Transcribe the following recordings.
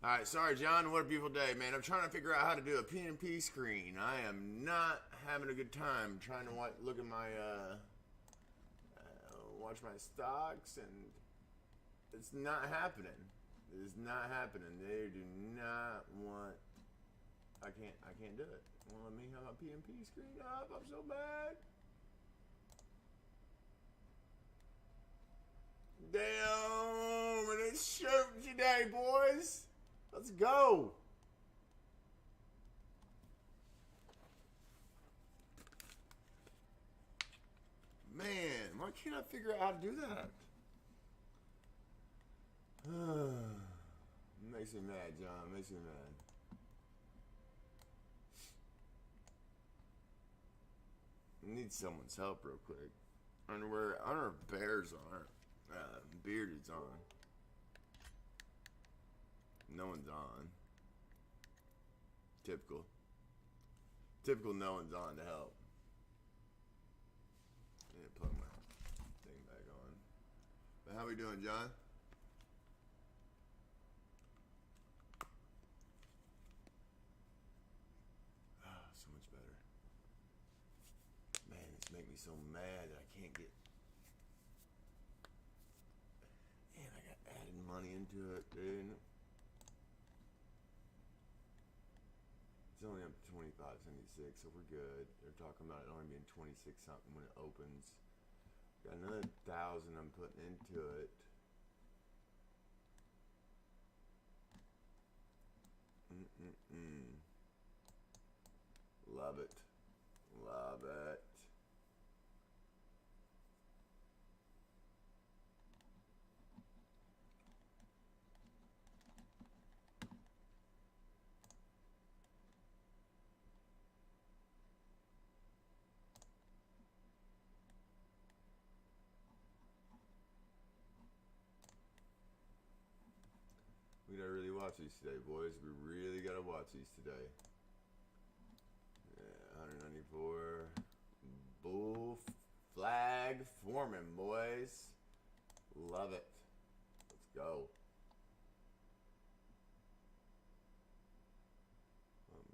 All right, sorry, John. What a beautiful day, man. I'm trying to figure out how to do a PNP screen. I am not having a good time trying to look at my, watch my stocks, and it's not happening. It is not happening. They do not want. I can't do it. Won't let me have my PNP screen up. I'm so bad. Damn, and it's shirt today, boys. Let's go. Man, why can't I figure out how to do that? Makes me mad, John. Makes me mad. I need someone's help real quick. Our bears on. Bearded's on. No one's on. Typical. Typical no one's on to help. I need to plug my thing back on. But how we doing, John? Oh, so much better. Man, it's making me so mad that I can't get... Man, I got added money into it, dude. It's only up to 25.76, so we're good. They're talking about it only being 26 something when it opens. Got another 1,000 I'm putting into it. Love it. Love it. We gotta really watch these today, boys. We really gotta watch these today. Yeah, 194. Bull flag forming, boys. Love it. Let's go.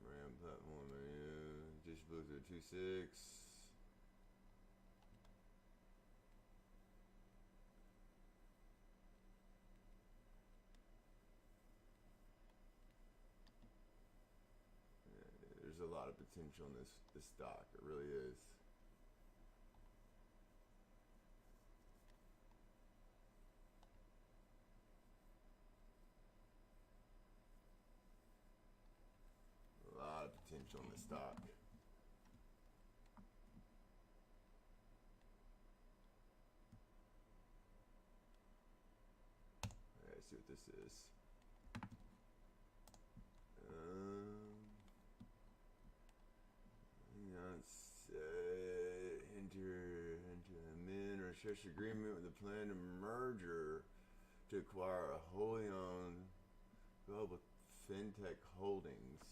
Ram platform. Dish blue to 2.6. There's a lot of potential in this stock. It really is. A lot of potential in this stock. Alright, let's see what this is. Enter a min or such agreement with a planned merger to acquire a wholly owned global fintech holdings.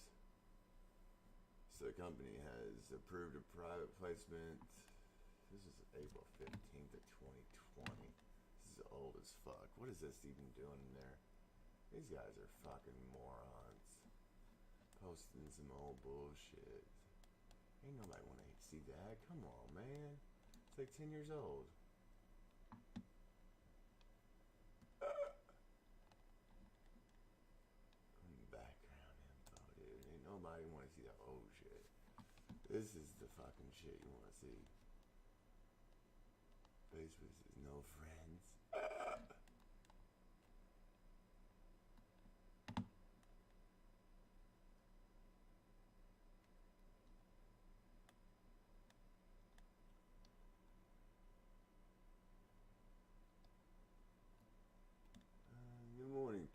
So the company has approved a private placement. This is April 15th of 2020. This is old as fuck. What is this even doing in there? These guys are fucking morons. Posting some old bullshit. Ain't nobody want to see that. Come on, man. It's like 10 years old. Background info, dude. Ain't nobody want to see that old shit. This is the fucking shit you want to see. Facebook says no friends.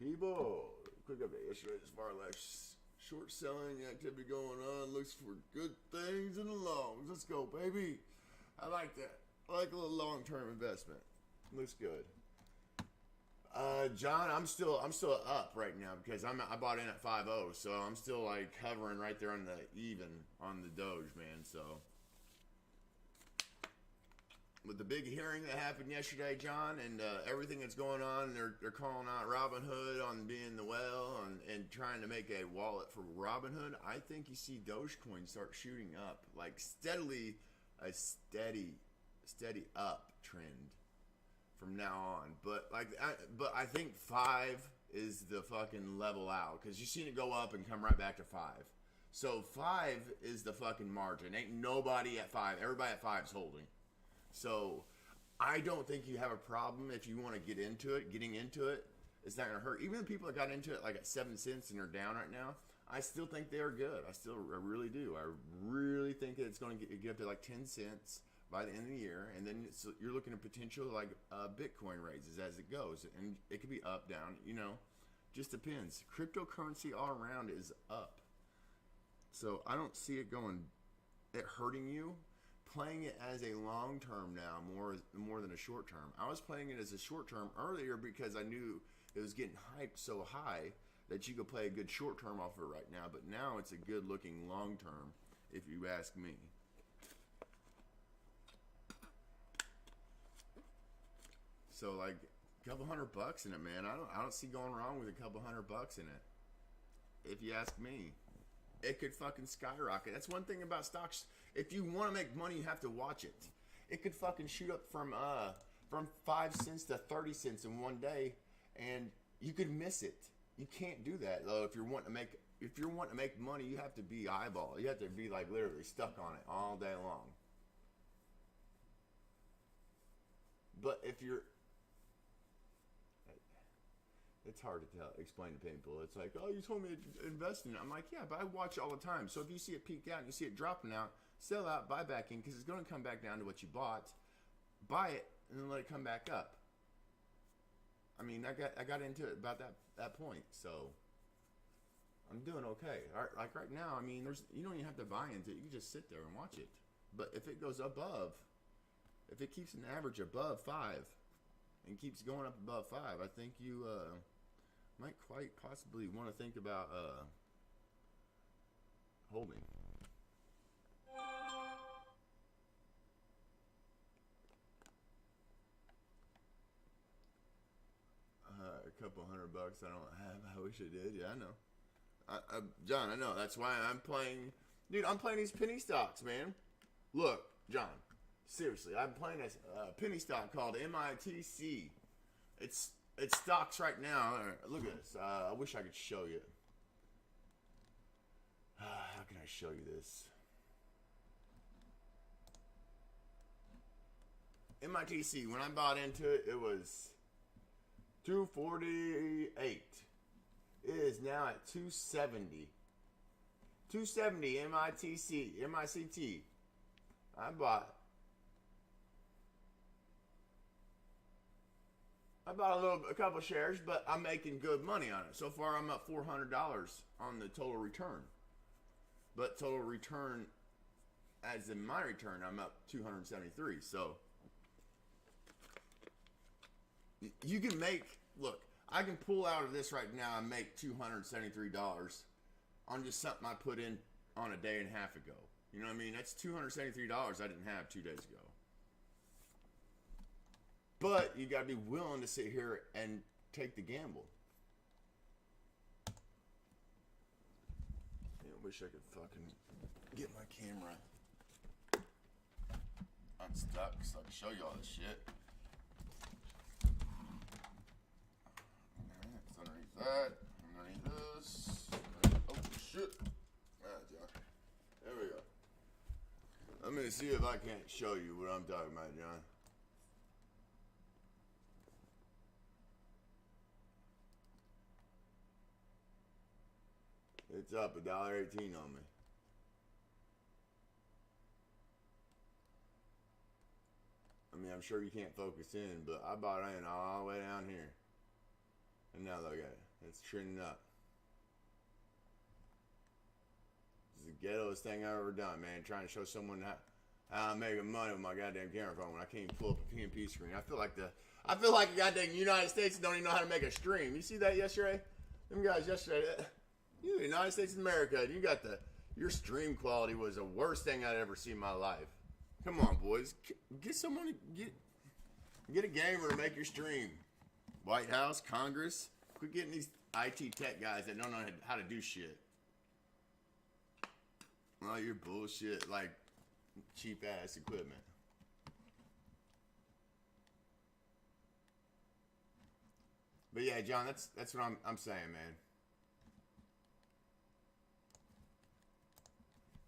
People, quick update yesterday. There's far less short selling activity going on. Looks for good things in the longs. Let's go, baby. I like that. I like a little long-term investment. Looks good. John, I'm still up right now because I bought in at 5.0, so I'm still like hovering right there on the even on the Doge, man. So with the big hearing that happened yesterday, John, and everything that's going on, they're calling out Robinhood on being the whale and trying to make a wallet for Robinhood. I think you see Dogecoin start shooting up, like steadily, a steady up trend from now on. But I think 5 is the fucking level out, because you've seen it go up and come right back to 5. So 5 is the fucking margin. Ain't nobody at 5. Everybody at 5 is holding. So I don't think you have a problem if you want to get into it. Getting into it, it's not going to hurt. Even the people that got into it like at 7 cents and are down right now, I still think they are good. I really do. I really think that it's going to get up to like 10 cents by the end of the year. And then you're looking at potential like Bitcoin raises as it goes. And it could be up, down, just depends. Cryptocurrency all around is up. So I don't see it hurting you. Playing it as a long term now more than a short term. I was playing it as a short term earlier because I knew it was getting hyped so high that you could play a good short term off of it right now. But now it's a good looking long term, if you ask me. So like a couple $100 in it, man. I don't see going wrong with a couple $100 in it. If you ask me. It could fucking skyrocket. That's one thing about stocks. If you want to make money, you have to watch it. It could fucking shoot up from 5 cents to 30 cents in one day, and you could miss it. You can't do that though. If you're wanting to make money, you have to be eyeball. You have to be like literally stuck on it all day long. But if you're it's hard to explain to people. It's like, oh, you told me to invest in it. I'm like, yeah, but I watch all the time. So if you see it peak out and you see it dropping out, sell out, buy back in, because it's going to come back down to what you bought. Buy it and then let it come back up. I mean, I got into it about that point, so I'm doing okay. Like right now, I mean, you don't even have to buy into it. You can just sit there and watch it. But if it goes above, if it keeps an average above 5 and keeps going up above 5, I think you might quite possibly want to think about holding. A couple $100 I don't have. I wish I did. Yeah, I know. John, I know. That's why I'm playing. Dude, I'm playing these penny stocks, man. Look, John. Seriously, I'm playing this penny stock called MITC. It's stocks right now. Look at this. I wish I could show you. How can I show you this? MITC. When I bought into it, it was $248. It is now at $270. $270 MICT. I bought a couple shares, but I'm making good money on it. So far, I'm up $400 on the total return. But total return, as in my return, I'm up $273. So you can look, I can pull out of this right now and make $273 on just something I put in on a day and a half ago. You know what I mean? That's $273 I didn't have 2 days ago. But you gotta be willing to sit here and take the gamble. I wish I could fucking get my camera unstuck so I can show you all this shit. It's underneath that, underneath this. Oh shit! There we go. Let me see if I can't show you what I'm talking about, John. It's up $1.18 on me. I mean, I'm sure you can't focus in, but I bought in all the way down here. And now look at it. It's trending up. This is the ghettoest thing I've ever done, man. Trying to show someone how I'm making money with my goddamn camera phone when I can't even pull up a PNP screen. I feel like the goddamn United States don't even know how to make a stream. You see that yesterday? Them guys yesterday... You, the United States of America, your stream quality was the worst thing I'd ever seen in my life. Come on, boys. Get someone to get a gamer to make your stream. White House, Congress. Quit getting these IT tech guys that don't know how to do shit. Oh, you're bullshit. Like cheap ass equipment. But yeah, John, that's what I'm saying, man.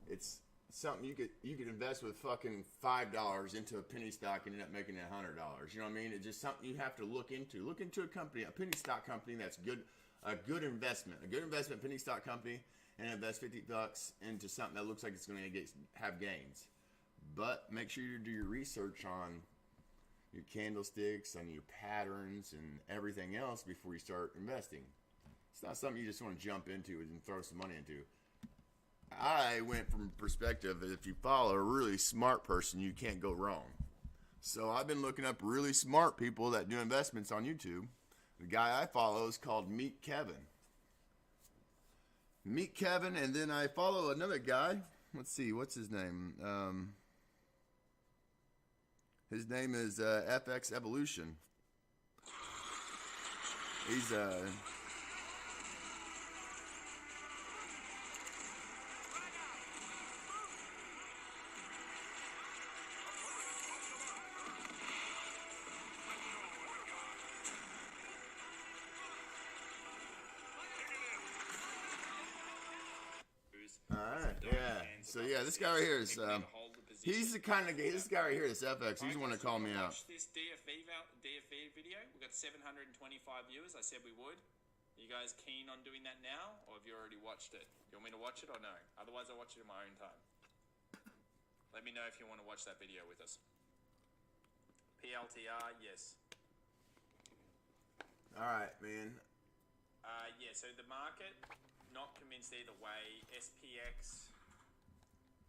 It's something you could invest with fucking $5 into a penny stock and end up making it $100. You know what I mean? It's just something you have to look into. Look into a company, a penny stock company that's good, a good investment, penny stock company, and invest $50 into something that looks like it's going to have gains. But make sure you do your research on your candlesticks, on your patterns, and everything else before you start investing. It's not something you just want to jump into and throw some money into. I went from perspective that if you follow a really smart person, you can't go wrong. So I've been looking up really smart people that do investments on YouTube. The guy I follow is called Meet Kevin. Meet Kevin, and then I follow another guy. Let's see, what's his name? His name is FX Evolution. He's Alright, yeah. So yeah, this guy right here is he's the kind of this guy right here, this FX. He's the one that called me out. This DFV video. We got 725 viewers. I said we would. You guys keen on doing that now, or have you already watched it? You want me to watch it or no? Otherwise, I'll watch it in my own time. Let me know if you want to watch that video with us. PLTR, yes. Alright, man. Yeah, so the market, not convinced either way. SPX,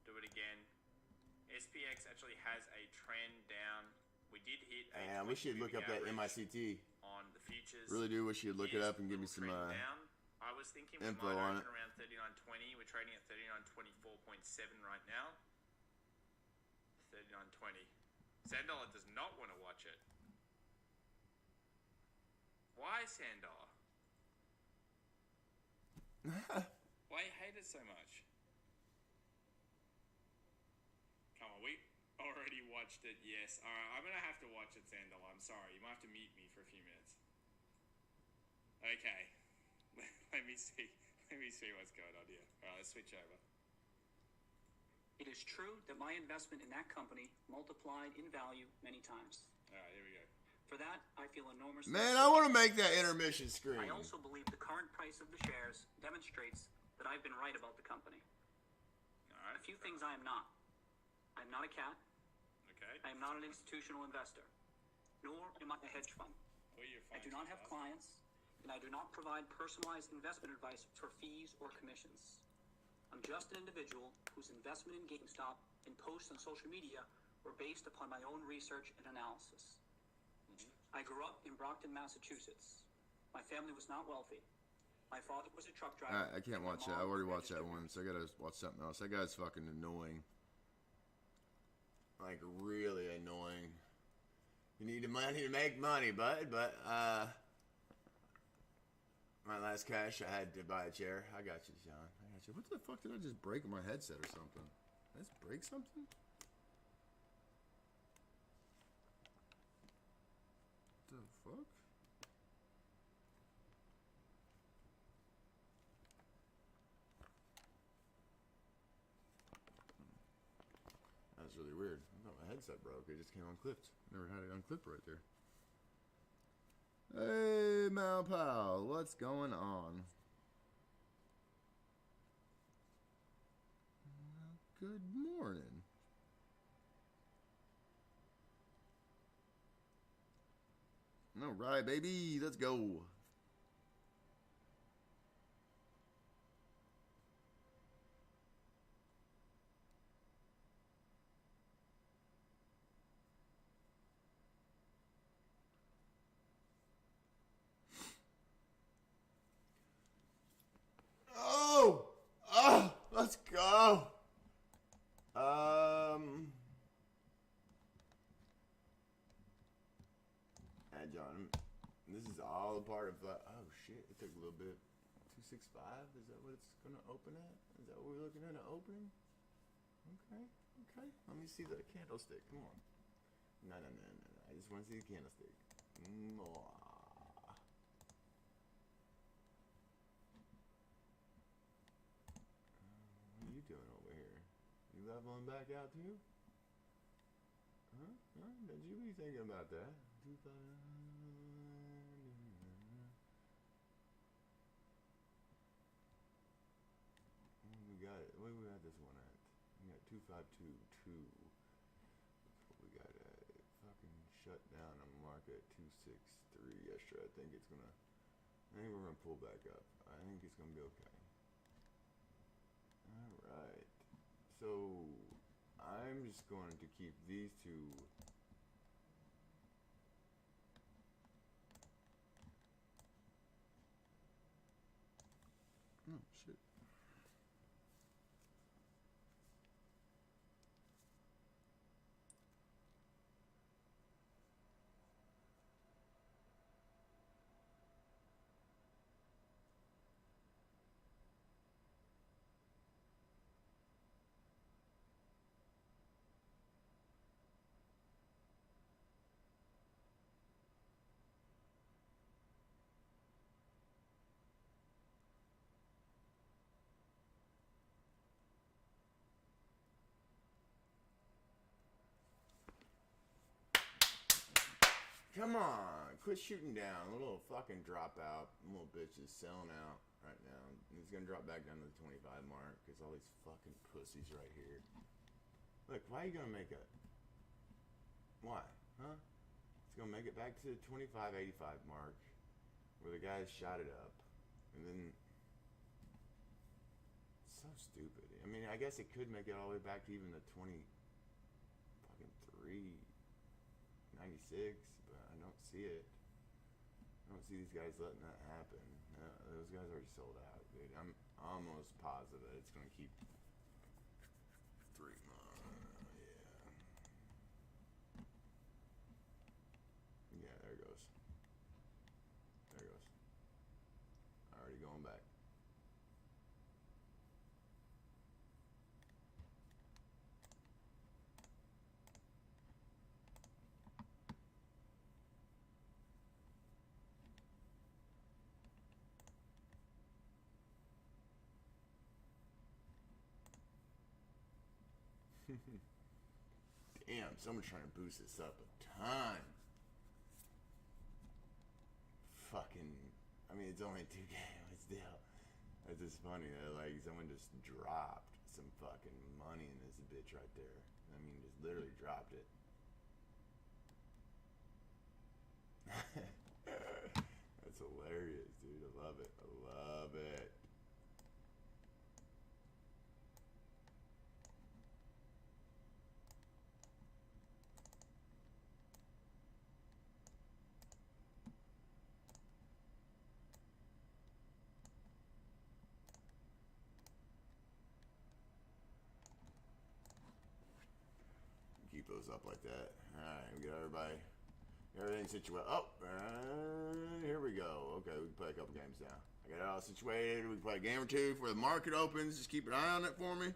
do it again. SPX actually has a trend down. We did hit a I wish you'd look up that MICT. On the futures. Really do wish you'd look it up and give me some I was thinking info we might on open around 39.20. We're trading at 39.24.7 right now. 39.20. Sandollar does not want to watch it. Why, Sandollar? Why you hate it so much? Come on, we already watched it, yes. Alright, I'm gonna have to watch it, Sandollar. I'm sorry. You might have to mute me for a few minutes. Okay. Let me see what's going on here. Alright, let's switch over. It is true that my investment in that company multiplied in value many times. Alright, here we go. For that, I feel enormous. Man, I want to make that intermission screen. I also believe the current price of the shares demonstrates that I've been right about the company. All right. A few things I am not. I am not a cat. Okay. I am not an institutional investor. Nor am I a hedge fund. I do not have clients, and I do not provide personalized investment advice for fees or commissions. I'm just an individual whose investment in GameStop and posts on social media were based upon my own research and analysis. I grew up in Brockton, Massachusetts. My family was not wealthy. My father was a truck driver. I can't watch that. I already watched that one, so I gotta watch something else. That guy's fucking annoying. Like, really annoying. You need the money to make money, bud, but, my last cash, I had to buy a chair. I got you, John. I got you. What the fuck did I just break my headset or something? Did I just break something? The fuck? That was really weird. I thought my headset broke. It just came unclipped. Never had it unclipped right there. Hey, Mal Pal, what's going on? Good morning. All right, baby, let's go. Let's go. apart of like, oh shit, it took a little bit. 265, is that what it's gonna open at? Is that what we're looking at an opening? Okay. Let me see the candlestick. Come on. No. I just want to see the candlestick. What are you doing over here? You leveling back out too? Huh? Did you be thinking about that? We got it. Where we at this one at? We got 2522. That's what we got at. It fucking shut down a market at 263 yesterday. I think we're gonna pull back up. I think it's gonna be okay. Alright. So I'm just going to keep these two. Oh shit. Come on, quit shooting down. A little fucking drop out. Little bitch is selling out right now. He's gonna drop back down to the 25 mark because all these fucking pussies right here. Look, why are you gonna make it? Why? Huh? It's gonna make it back to the 25.85 mark where the guys shot it up. And then. So stupid. I mean, I guess it could make it all the way back to even the 20. Fucking 3.96. But I don't see it. I don't see these guys letting that happen. No, those guys already sold out, dude. I'm almost positive that it's gonna keep 3. Yeah, there it goes. Already going back. Damn, someone's trying to boost this up a ton. Fucking, I mean, it's only 2K, but still. That's just funny that, like, someone just dropped some fucking money in this bitch right there. I mean, just literally dropped it. That's hilarious, dude. I love it. Keep those up like that. Alright, we got everything situated. Oh, here we go. Okay, we can play a couple games now. I got it all situated. We can play a game or two before the market opens. Just keep an eye on it for me.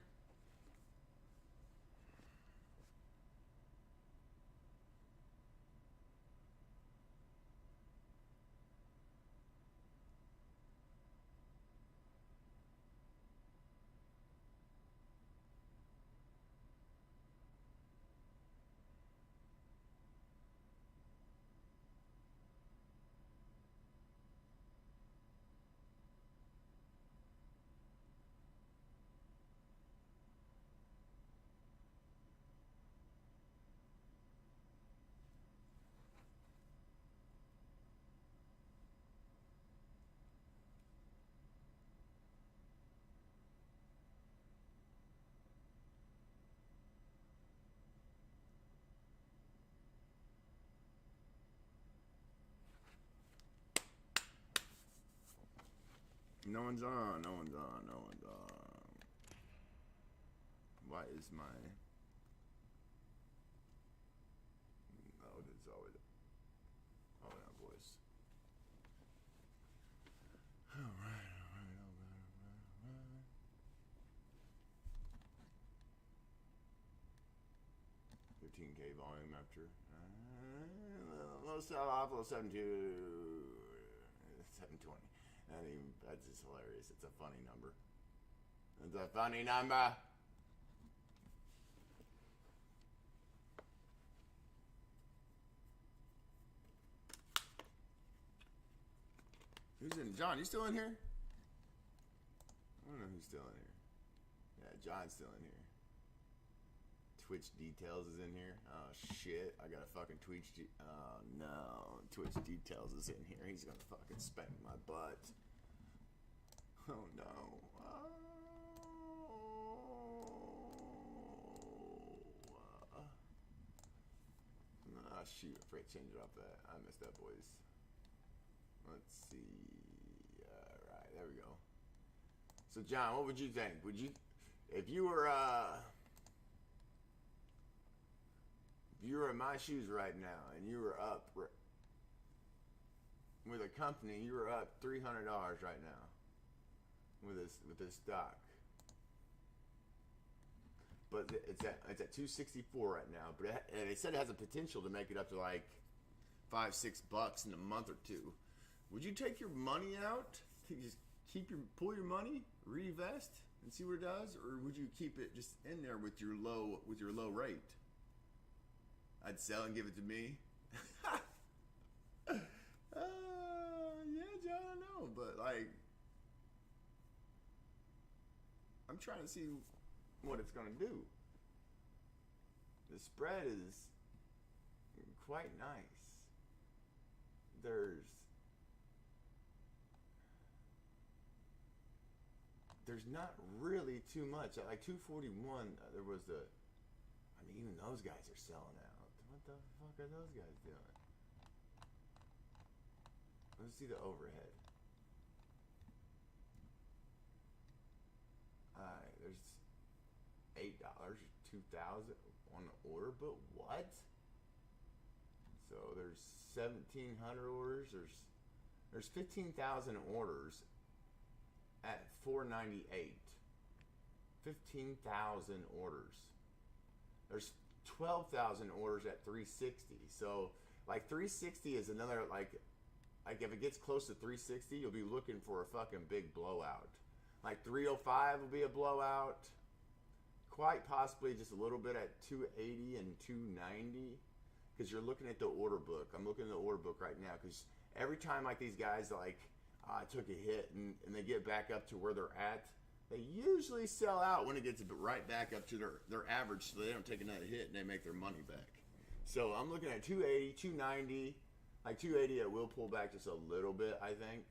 No one's on. Why is my... Oh, it's always... Oh, yeah, voice. 18K volume after. A little sell off, a little 720. That's just hilarious. It's a funny number. It's a funny number. Who's in? John, you still in here? I don't know who's still in here. Yeah, John's still in here. Twitch Details is in here. Oh shit, I got a fucking Twitch. Oh no, Twitch Details is in here. He's gonna fucking spank my butt. Oh no. Oh shoot, I forgot to change it off that. I messed up, boys. Let's see. Alright, there we go. So John, what would you think? Would you, if you were in my shoes right now and you were up with a company, you were up $300 right now with this stock, but it's at 264 right now. But they said it has a potential to make it up to like $5-6 in a month or two. Would you take your money out to just pull your money, reinvest, and see what it does, or would you keep it just in there with your low rate? I'd sell and give it to me. Yeah, John, I know, but like, I'm trying to see what it's gonna do. The spread is quite nice. There's not really too much. At like 241, there was even those guys are selling out. What the fuck are those guys doing? Let's see the overhead. Alright, there's $8, 2,000 on the order, but what? So there's 1,700 orders. There's 15,000 orders at $4.98. 15,000 orders. There's 12,000 orders at $3.60. So like 360 is another like if it gets close to 360, you'll be looking for a fucking big blowout. Like 305 will be a blowout. Quite possibly just a little bit at 280 and 290, because you're looking at the order book. I'm looking at the order book right now, because every time like these guys like took a hit and they get back up to where they're at, they usually sell out when it gets right back up to their average, so they don't take another hit and they make their money back. So I'm looking at 280, 290. Like 280, it will pull back just a little bit, I think.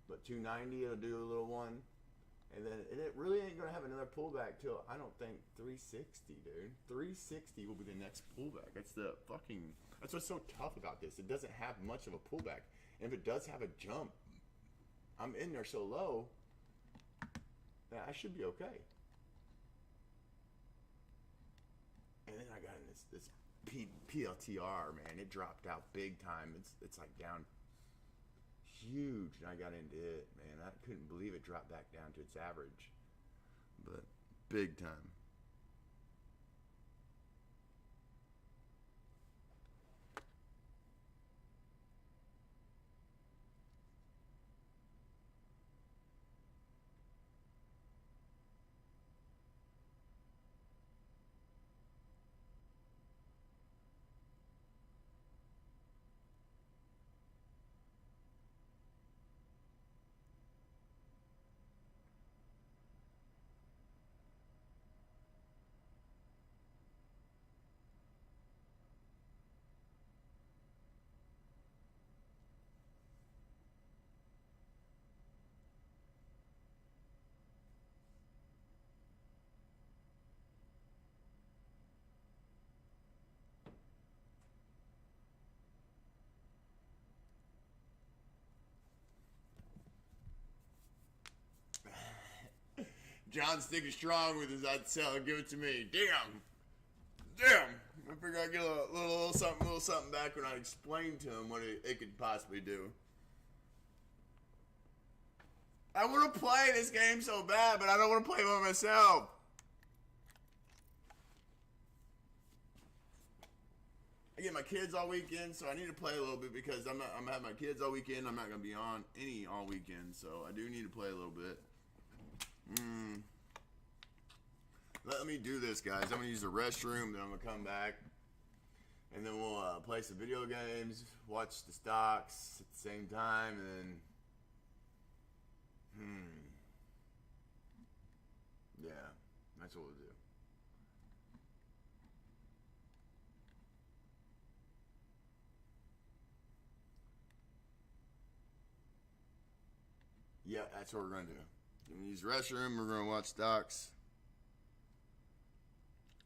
But 290, it'll do a little one. And then it really ain't going to have another pullback till, I don't think, 360, dude. 360 will be the next pullback. That's what's so tough about this. It doesn't have much of a pullback. And if it does have a jump, I'm in there so low that I should be okay. And then I got in this PLTR, man. It dropped out big time. It's like down huge, and I got into it, man. I couldn't believe it dropped back down to its average, but big time. John's sticking strong with his I'd sell, give it to me. Damn. I figured I'd get a little something back when I explained to him what it could possibly do. I want to play this game so bad, but I don't want to play by myself. I get my kids all weekend, so I need to play a little bit because I'm having my kids all weekend. I'm not going to be on any all weekend, so I do need to play a little bit. Let me do this, guys. I'm going to use the restroom, then I'm going to come back, and then we'll play some video games, watch the stocks at the same time, and then, yeah, that's what we'll do. Yeah, that's what we're going to do. We're going to use the restroom. We're going to watch stocks.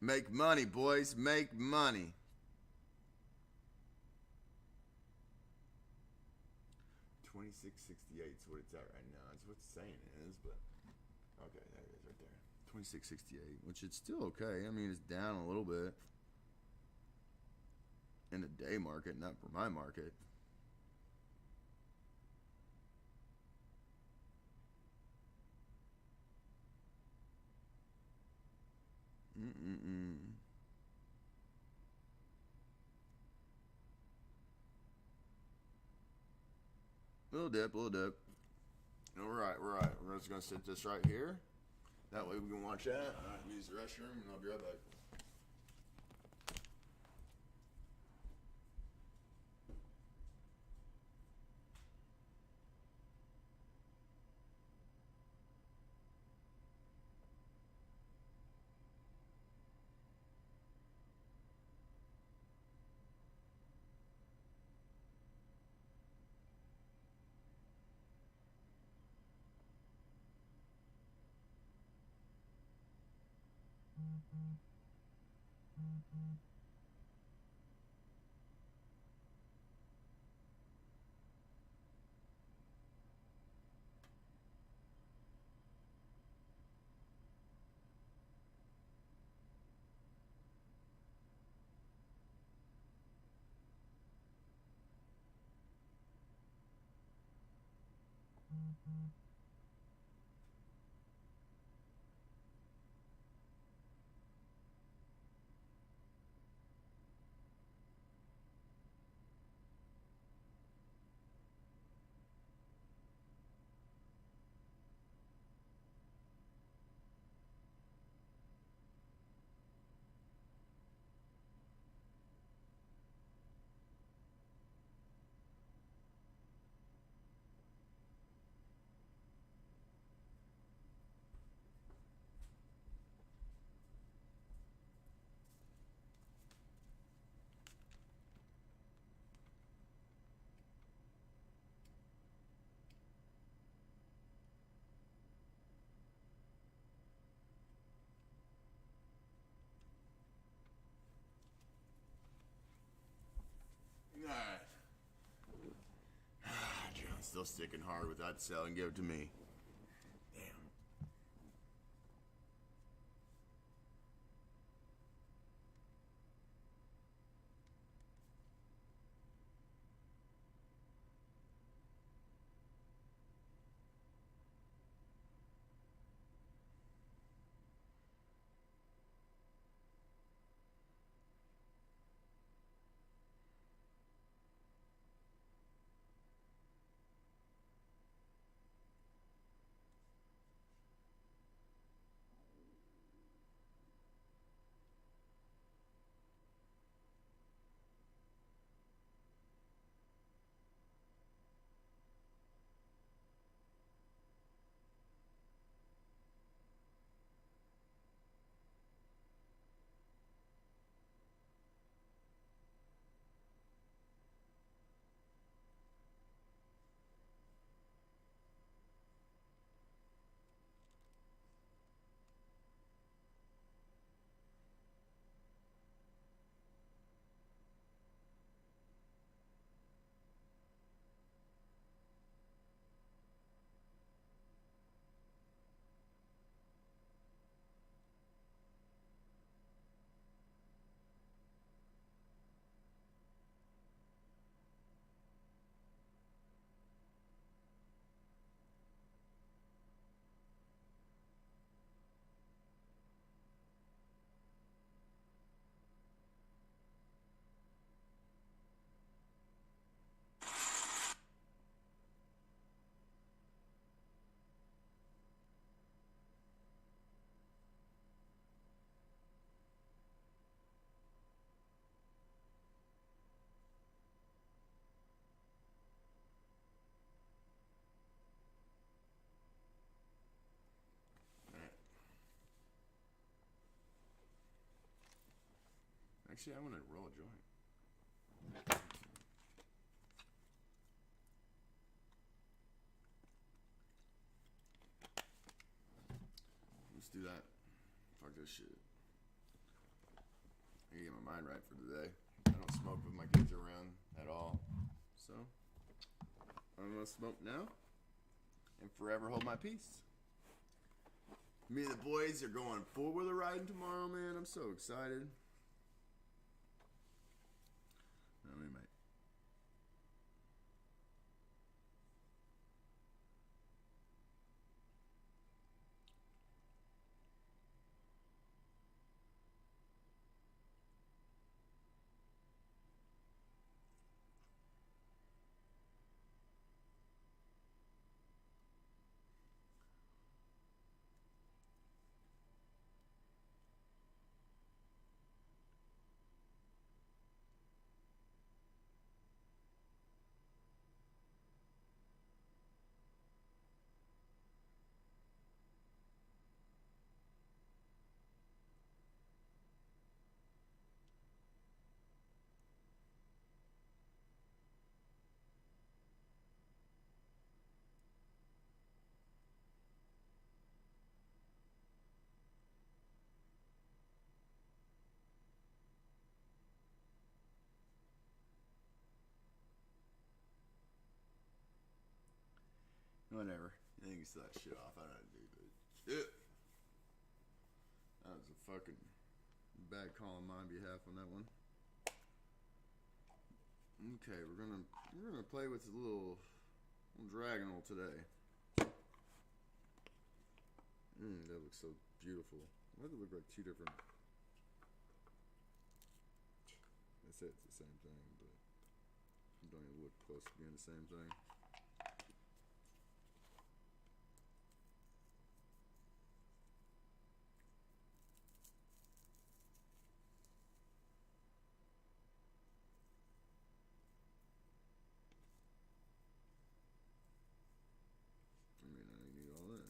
Make money, boys. Make money. $26.68 is what it's at right now. That's what it's saying it is, but okay, there it is right there. $26.68, which is still okay. I mean, it's down a little bit in the day market, not for my market. Little dip. All right. We're just gonna sit this right here. That way we can watch that. All right, use the restroom, and I'll be right back. Alright. John's still sticking hard with that sell and give it to me. Damn. Actually, I want to roll a joint. Let's do that. Fuck this shit. I gotta get my mind right for today. I don't smoke with my kids around at all. So, I'm gonna smoke now and forever hold my peace. Me and the boys are going four-wheeler riding tomorrow, man. I'm so excited. I mean, mate. Whatever. I think it's that shit off. I don't know how to do it. Shit. That was a fucking bad call on my behalf on that one. Okay, we're gonna play with a little dragonal today. That looks so beautiful. Why does it look like two different? I say it's the same thing, but it don't even look close to being the same thing. I mean, I need all that.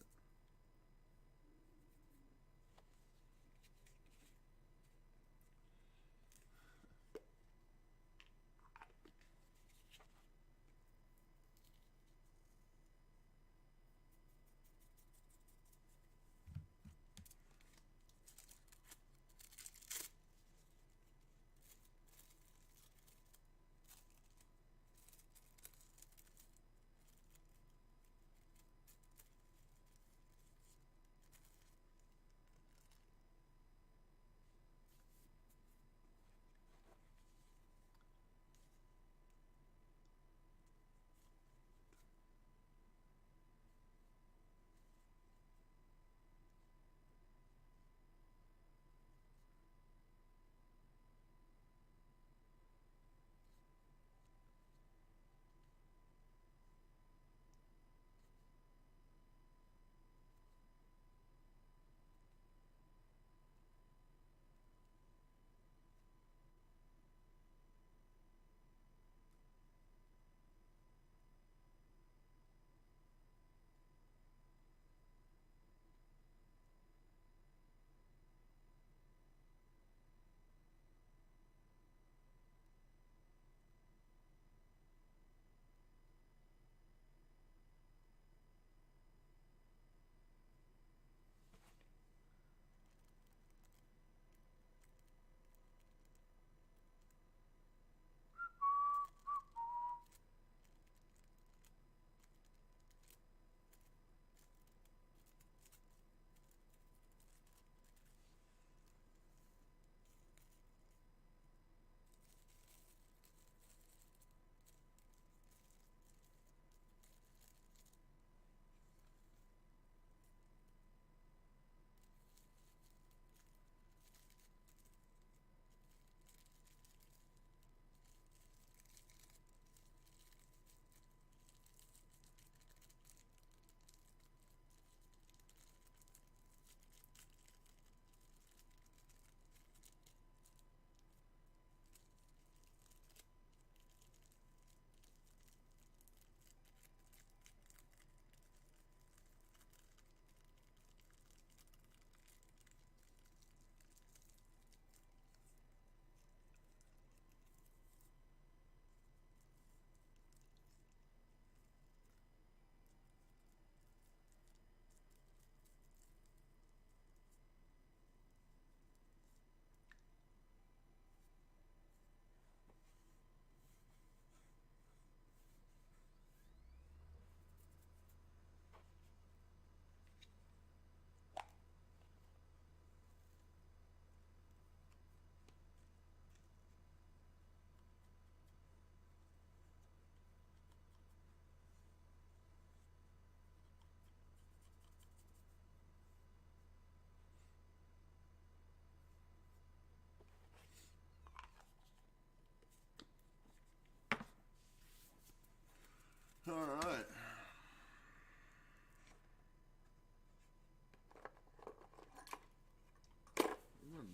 Alright.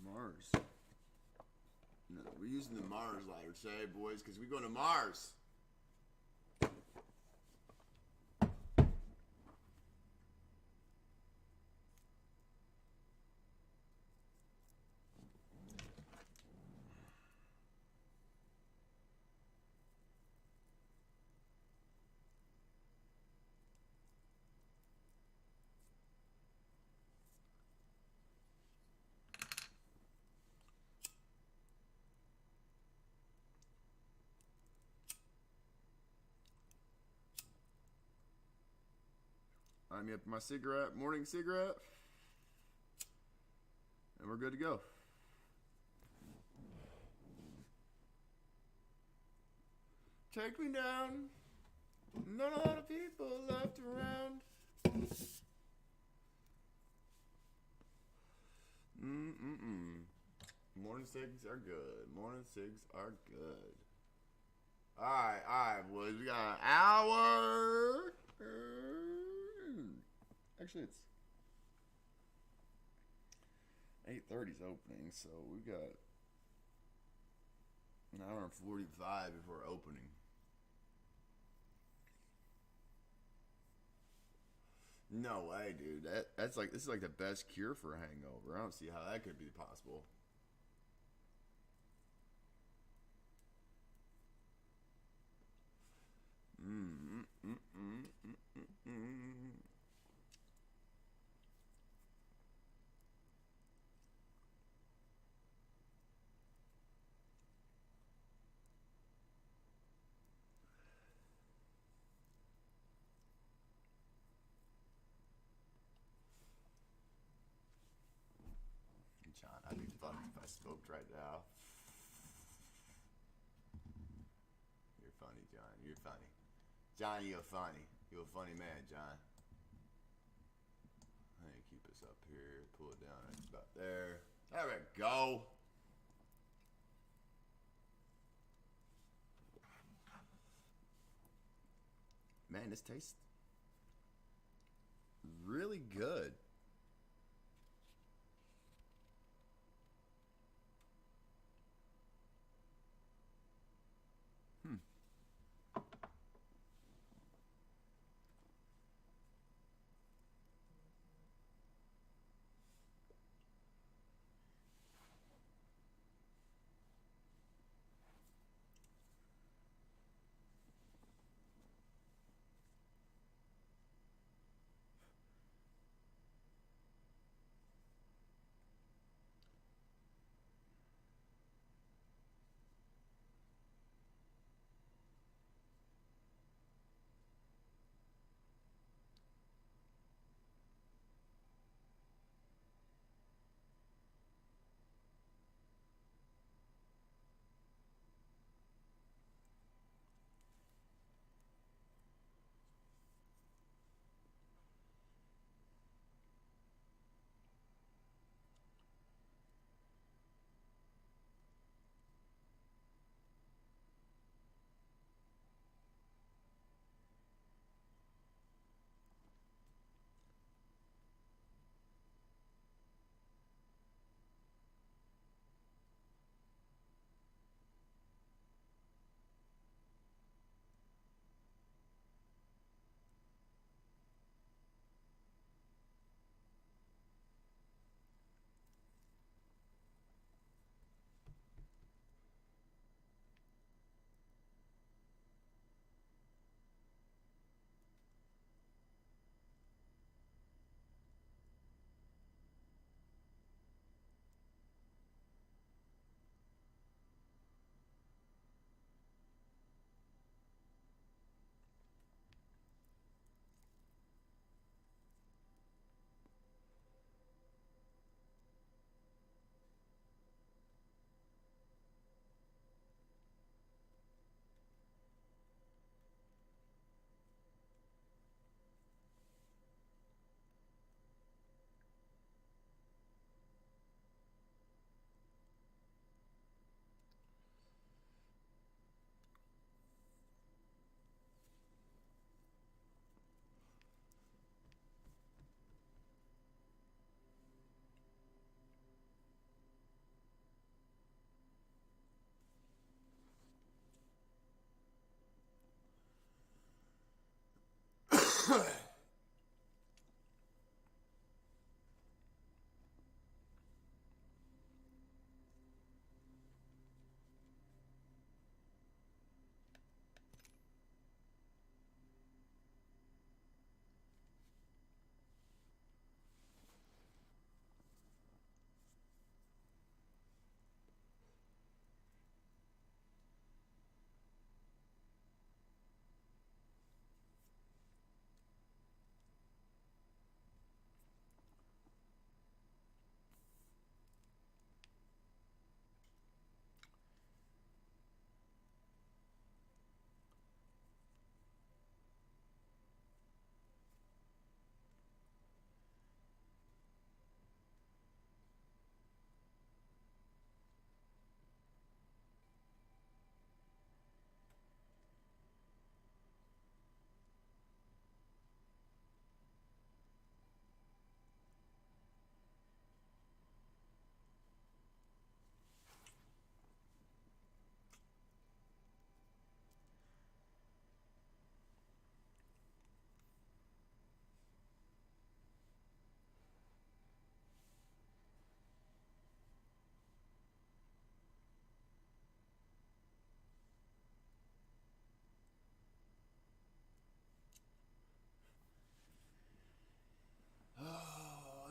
Mars. No, we're using the Mars ladder today, boys, because we're going to Mars. I'm up my cigarette, morning cigarette, and we're good to go. Take me down, not a lot of people left around. Morning cigs are good, morning cigs are good. Alright, boys, we got an hour. Actually, it's 8:30's opening, so we got an hour and 45 before opening. No way, dude. That's like, this is like the best cure for a hangover. I don't see how that could be possible. John, I'd be fucked if I smoked right now. You're funny, John. You're funny. John, you're funny. You're a funny man, John. I need to keep this up here. Pull it down. It's about there. There we go. Man, this tastes really good.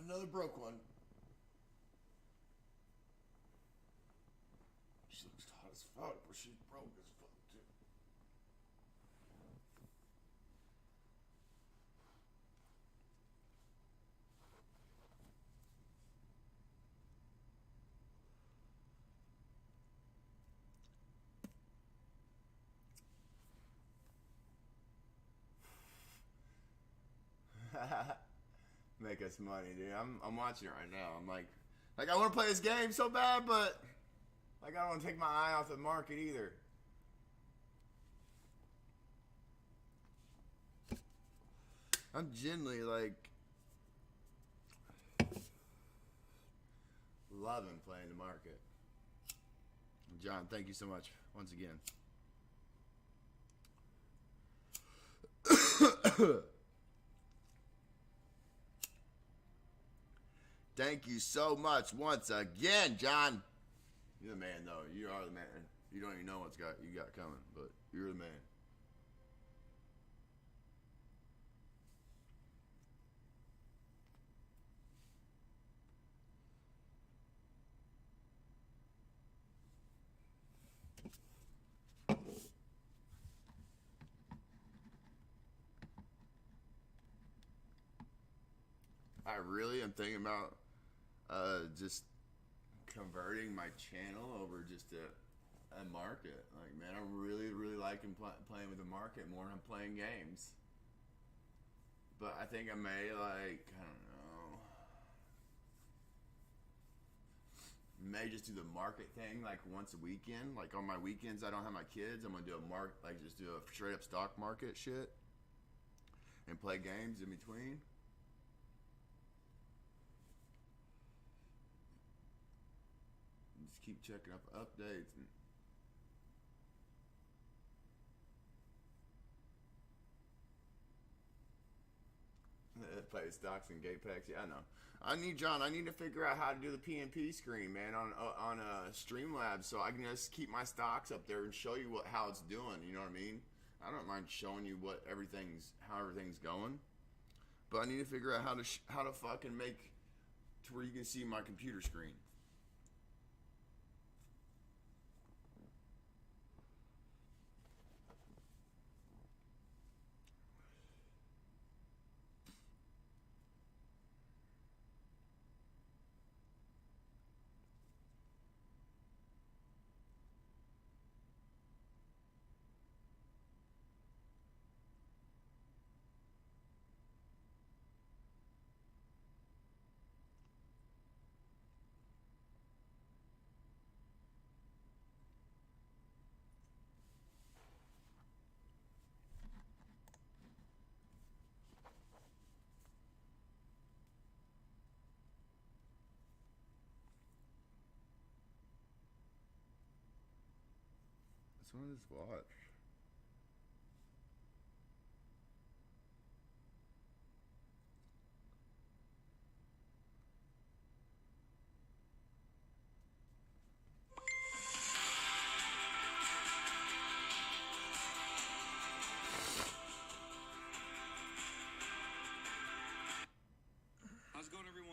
Another broke one. She looks hot as fuck, but she's broke as fuck too. Make us money, dude. I'm watching it right now. I'm like I want to play this game so bad, but like I don't want to take my eye off the market either. I'm genuinely like loving playing the market. John, thank you so much once again. Thank you so much once again, John. You're the man, though. You are the man. You don't even know what's you got coming, but you're the man. I really am thinking about just converting my channel over just a market. Like, man, I'm really liking playing with the market more than I'm playing games. But I think I may, like, I don't know, may just do the market thing like once a weekend. Like on my weekends, I don't have my kids. I'm gonna do just do a straight up stock market shit and play games in between. Just keep checking up updates and play stocks and gate packs. Yeah, I know. I need to figure out how to do the PNP screen, man, on Streamlabs, so I can just keep my stocks up there and show you how it's doing. You know what I mean? I don't mind showing you how everything's going, but I need to figure out how to fucking make to where you can see my computer screen. Let's just watch.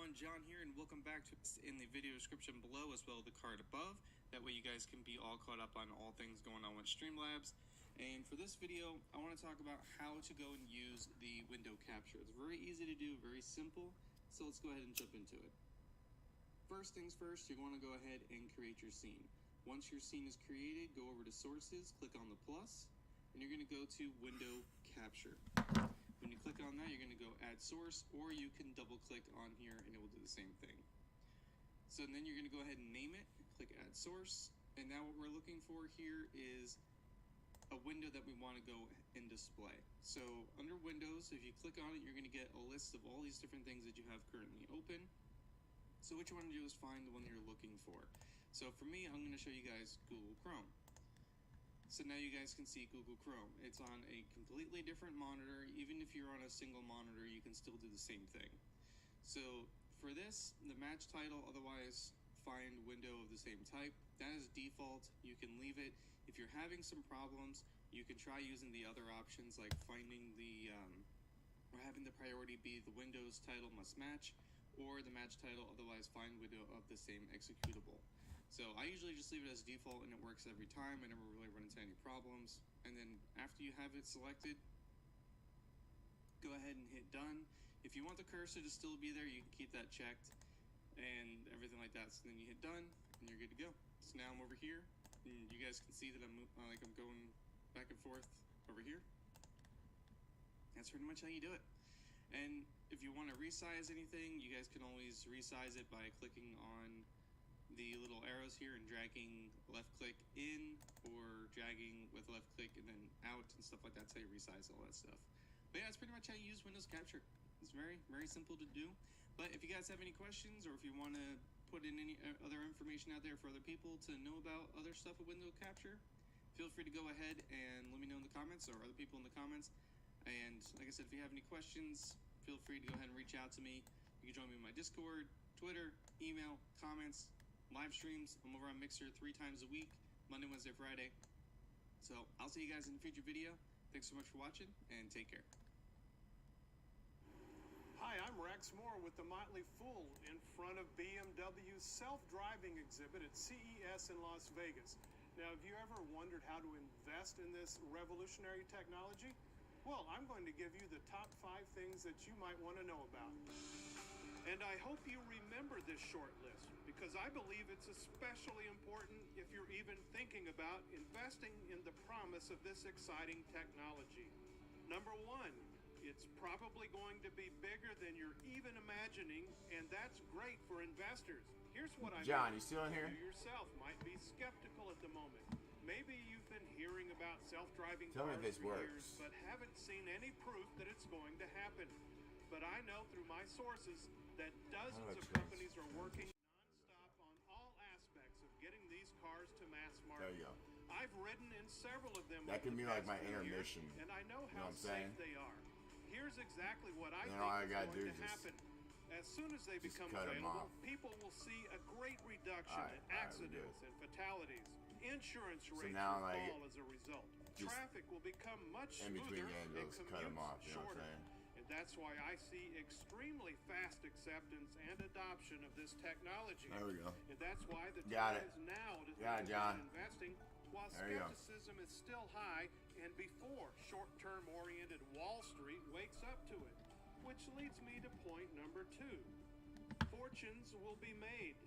everyone, John here, and welcome back to in the video description below as well as the card above. That way you guys can be all caught up on all things going on with Streamlabs. And for this video, I want to talk about how to go and use the window capture. It's very easy to do, very simple, so let's go ahead and jump into it. First things first, you're going to go ahead and create your scene. Once your scene is created, go over to Sources, click on the plus, and you're going to go to Window Capture. When you click on that, you're going to go Add Source, or you can double click on here and it will do the same thing. So then you're going to go ahead and name it, click Add Source, and now what we're looking for here is a window that we want to go and display. So under Windows, if you click on it, you're going to get a list of all these different things that you have currently open. So what you want to do is find the one that you're looking for. So for me, I'm going to show you guys Google Chrome. So now you guys can see Google Chrome. It's on a completely different monitor. Even if you're on a single monitor, you can still do the same thing. So for this, the match title, otherwise find window of the same type, that is default. You can leave it. If you're having some problems, you can try using the other options like finding the, or having the priority be the Windows title must match, or the match title, otherwise find window of the same executable. So I usually just leave it as default and it works every time. I never really run into any problems. And then after you have it selected, go ahead and hit done. If you want the cursor to still be there, you can keep that checked and everything like that. So then you hit done and you're good to go. So now I'm over here and you guys can see that I'm going back and forth over here. That's pretty much how you do it. And if you want to resize anything, you guys can always resize it by clicking on the little arrows here and dragging left click in or dragging with left click and then out and stuff like that. That's how you resize all that stuff. But yeah, that's pretty much how you use Windows Capture. It's very, very simple to do. But if you guys have any questions or if you want to put in any other information out there for other people to know about other stuff with Windows Capture, feel free to go ahead and let me know in the comments or other people in the comments. And like I said, if you have any questions, feel free to go ahead and reach out to me. You can join me in my Discord, Twitter, email, comments, live streams. I'm over on Mixer 3 times a week, Monday, Wednesday, Friday. So I'll see you guys in a future video. Thanks so much for watching and take care. Hi, I'm Rex Moore with the Motley Fool in front of BMW's self-driving exhibit at CES in Las Vegas. Now, have you ever wondered how to invest in this revolutionary technology? Well, I'm going to give you the top 5 things that you might want to know about. And I hope you remember this short list, because I believe it's especially important if you're even thinking about investing in the promise of this exciting technology. Number 1, it's probably going to be bigger than you're even imagining, and that's great for investors. Here's what I mean. John, you still in here? You yourself might be skeptical at the moment. Maybe you've been hearing about self-driving Tell me cars if this for works. years, but haven't seen any proof that it's going to happen. But I know through my sources that dozens of companies are working non-stop on all aspects of getting these cars to mass market. There you go. I've ridden in several of them. That over can the be like past my few years, intermission. and I know You how know what I'm saying? safe they are. Here's exactly what I And think all I is gotta going do to is happen. As soon as they just become cut 'em available, off. people will see a great reduction in accidents and fatalities. Insurance rates now, will like, fall as a result. just Traffic will become much in between smoother and angles, cut 'em commutes off, you know what I'm shorter. saying? And that's why I see extremely fast acceptance and adoption of this technology. There we go. And that's why the Got time it. is now to Got it, think John. about investing while There you go. skepticism is still high and before short-term oriented Wall Street wakes up to it. Which leads me to point number 2. Fortunes will be made.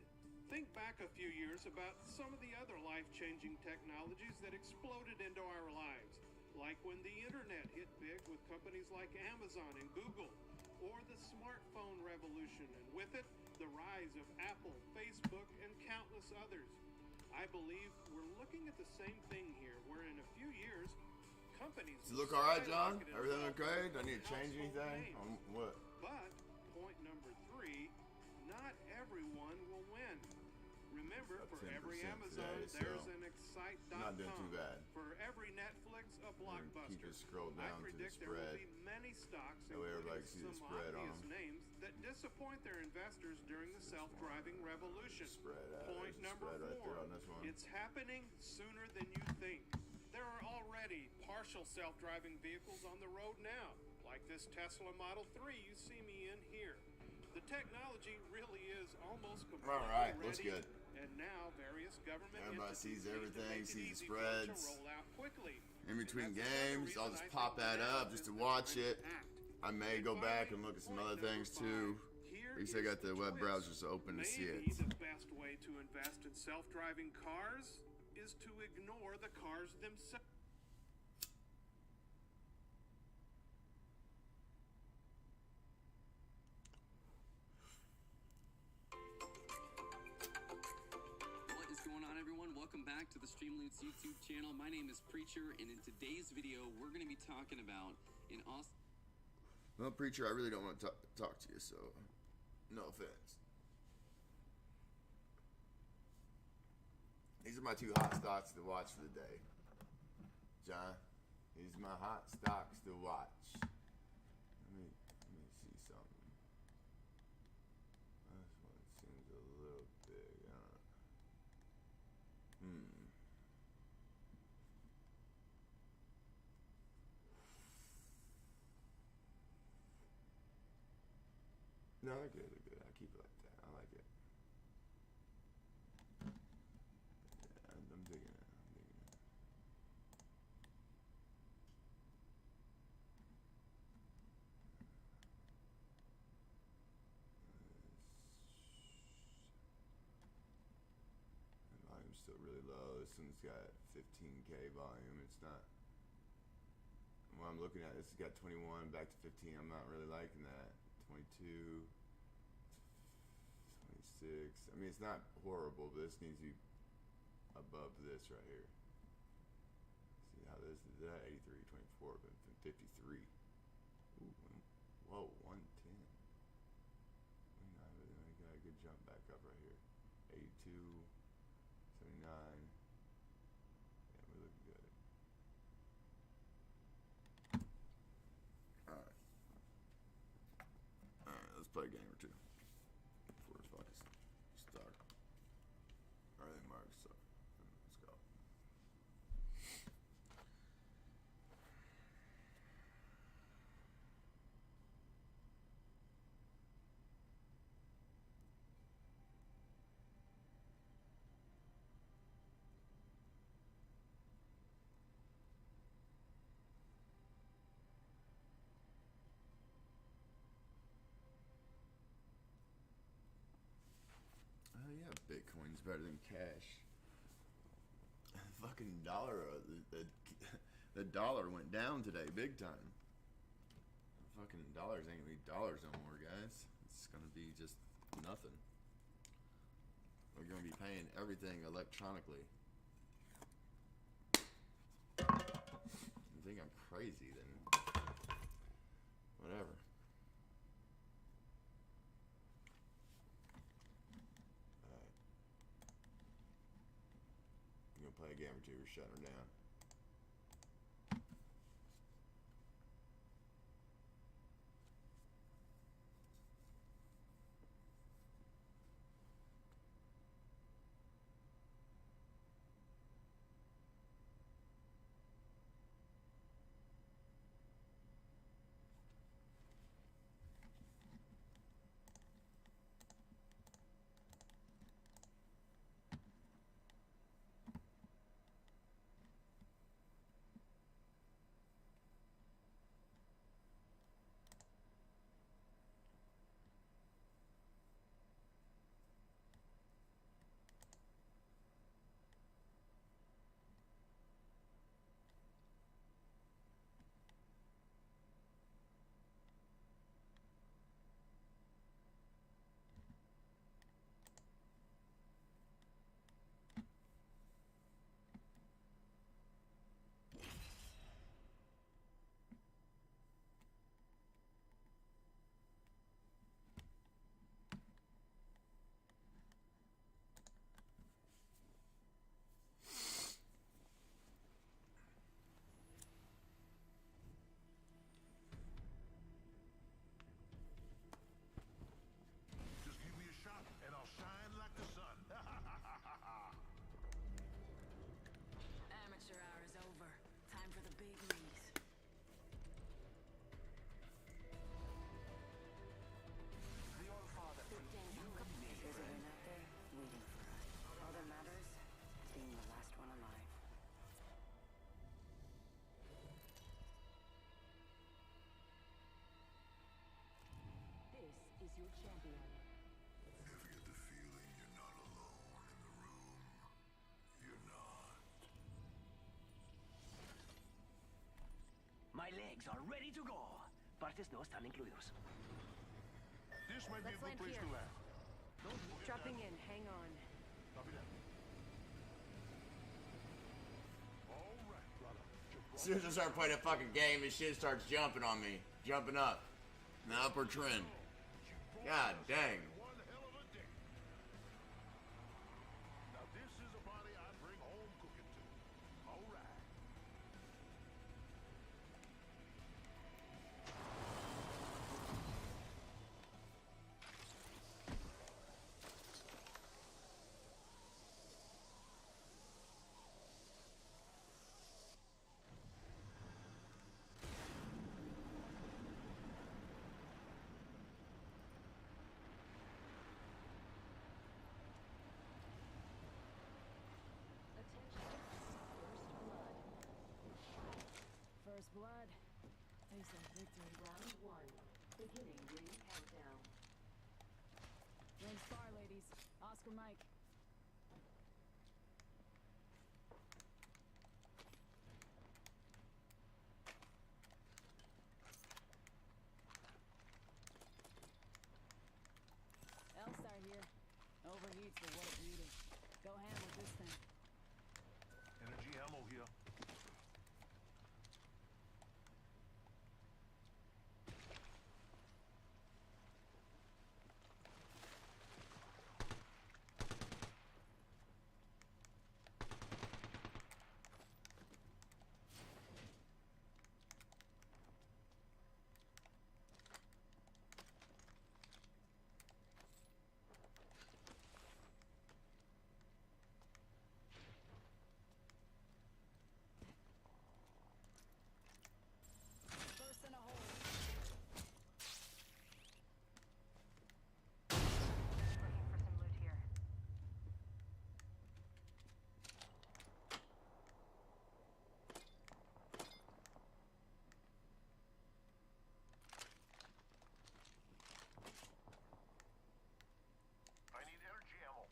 Think back a few years about some of the other life-changing technologies that exploded into our lives, like when the internet hit big with companies like Amazon and Google, or the smartphone revolution, and with it, the rise of Apple, Facebook, and countless others. I believe we're looking at the same thing here, where in a few years, companies Does it look alright, John? skyrocket in Everything wealth okay? with Do I need to change household anything? names. What? But, point number 3, not everyone will win. Remember, About for 10% every Amazon, today, there's so an Excite.com. not doing too bad. For every Netflix, a Blockbuster. Keep it scrolled I down to the predict there will spread. be many stocks, That way everybody including can see the some spread on obvious them. names, that disappoint their investors during the self-driving revolution. Spread out. Point There's a number spread right 4. there on this one. It's happening sooner than you think. There are already partial self-driving vehicles on the road now, like this Tesla Model 3 you see me in here. The technology is almost completely All right, ready, looks good. and now various government Everybody entities sees everything, need to make sees the it easy for it spreads. to roll out quickly. In between And that's another games, reason I'll just I pop think that now up just is to the watch time to it. act. I may And go back finally, and look at some point other number things too. 5. Here At least I got is the web twist. browsers open to see it. Maybe the best way to invest in self-driving cars is to ignore the cars themselves. What is going on, everyone? Welcome back to the Streamloots YouTube channel. My name is Preacher, and in today's video, we're going to be talking about an awesome... Well, Preacher, I really don't want to talk to you, so no offense. These are my 2 hot stocks to watch for the day. John, these are my hot stocks to watch. Let me see something. This one seems a little big. I don't know. No, they're good. They're good. I keep it like that. I like it. Yeah, I'm digging it. I'm digging it. The volume's still really low. This one's got 15K volume. It's not. What I'm looking at, this has got 21 back to 15. I'm not really liking that. 22, 26. I mean, it's not horrible, but this needs to be above this right here. See how this is that 83, 24, but 53. Ooh, whoa, 110. 29, but then we got a good jump back up right here. 82, 79. Yeah, we're looking good. Let's play a game or two before it's fucking start. Everything marks, so let's go. Oh yeah, Bitcoin's better than cash. Fucking dollar, the dollar went down today, big time. Fucking dollars ain't gonna be dollars no more, guys. It's gonna be just nothing. We're gonna be paying everything electronically. You think I'm crazy, then whatever. Play a game or two, we're shutting them down. your champion. Ever get the feeling you're not alone in the room? You're not. My legs are ready to go. Partes no están incluidos. This might Let's be a land good place here. to land. Don't forget Dropping that. in, hang on. Copy that. All right, brother. As soon as I start playing a fucking game, this shit starts jumping on me. Jumping up. In the upper trend. God dang. One hell of a day. Now this is a body I bring home cooking to. All right. First blood. Taste of victory. Round 1. Beginning ring countdown. Ring star, ladies. Oscar Mike. L-Star here. Overheats, but what a beauty. Go ham with this thing. Energy ammo here. First in a hole. Looking for some loot here. I need energy ammo.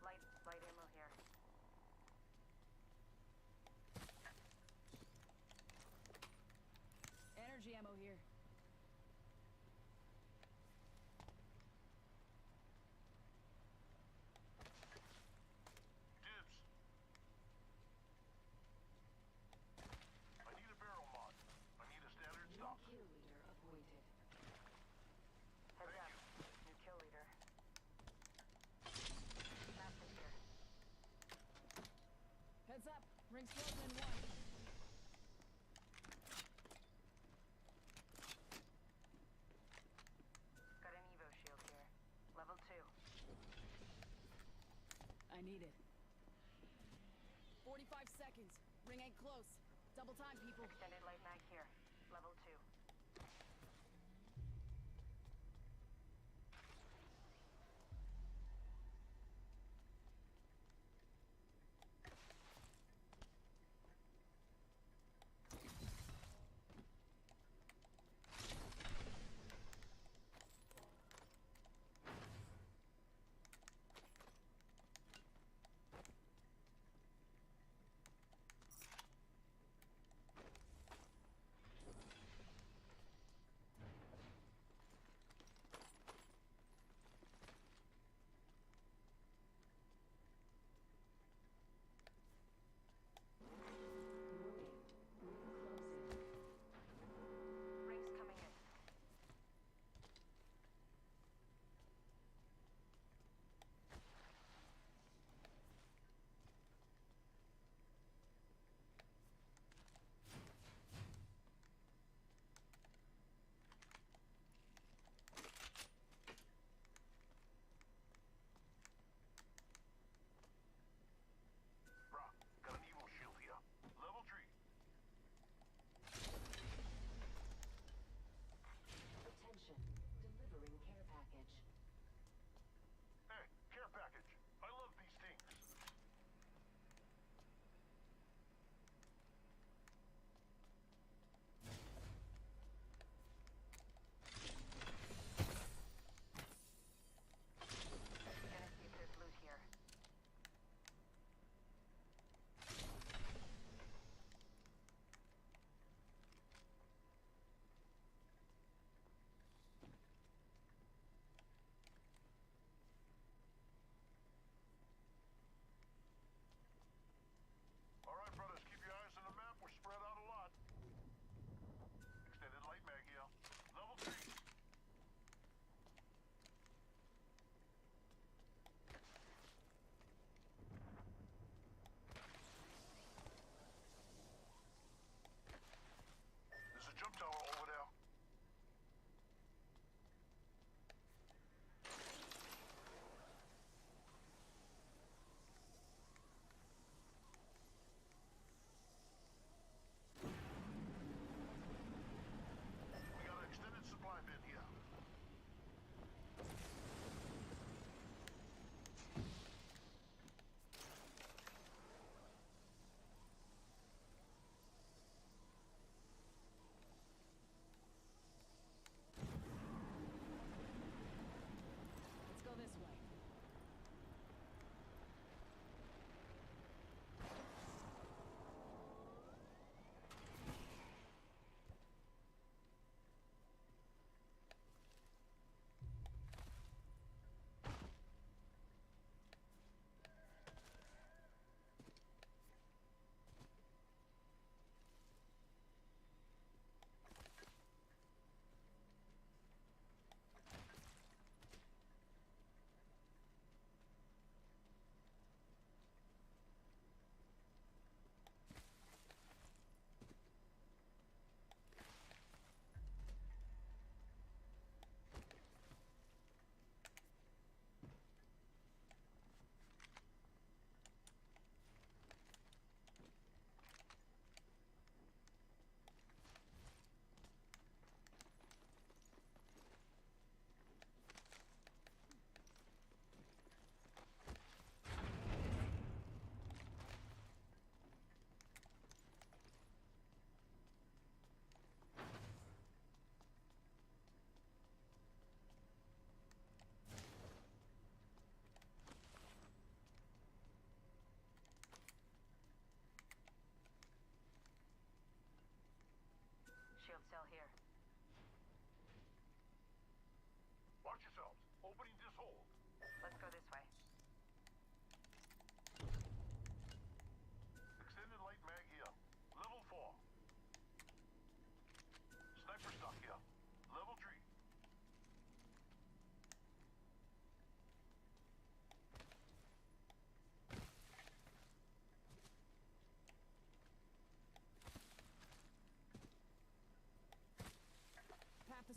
Light ammo here. Energy ammo here. Dibs. I need a barrel mod. I need a standard New stock. kill leader appointed. Heads up. New kill leader. Massive here. Heads up. Rings closing in 1. Got an Evo shield here. Level 2. I need it. 45 seconds. Ring ain't close. Double time, people. Extended light mag here. Level 2.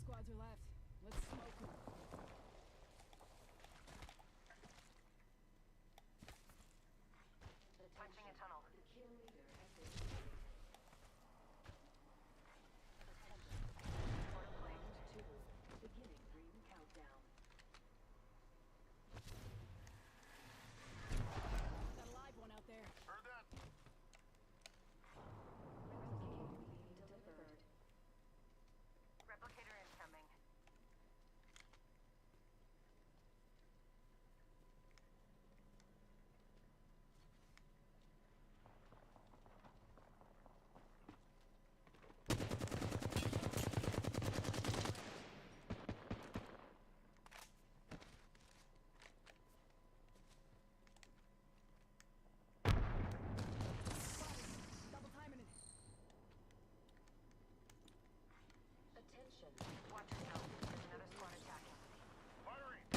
squads are left. Let's smoke them. Punching a tunnel. Got a live one out there. Heard that? Replicator incoming. Double timing it. Attention. Watch yourself. There's another squad attacking. Firing!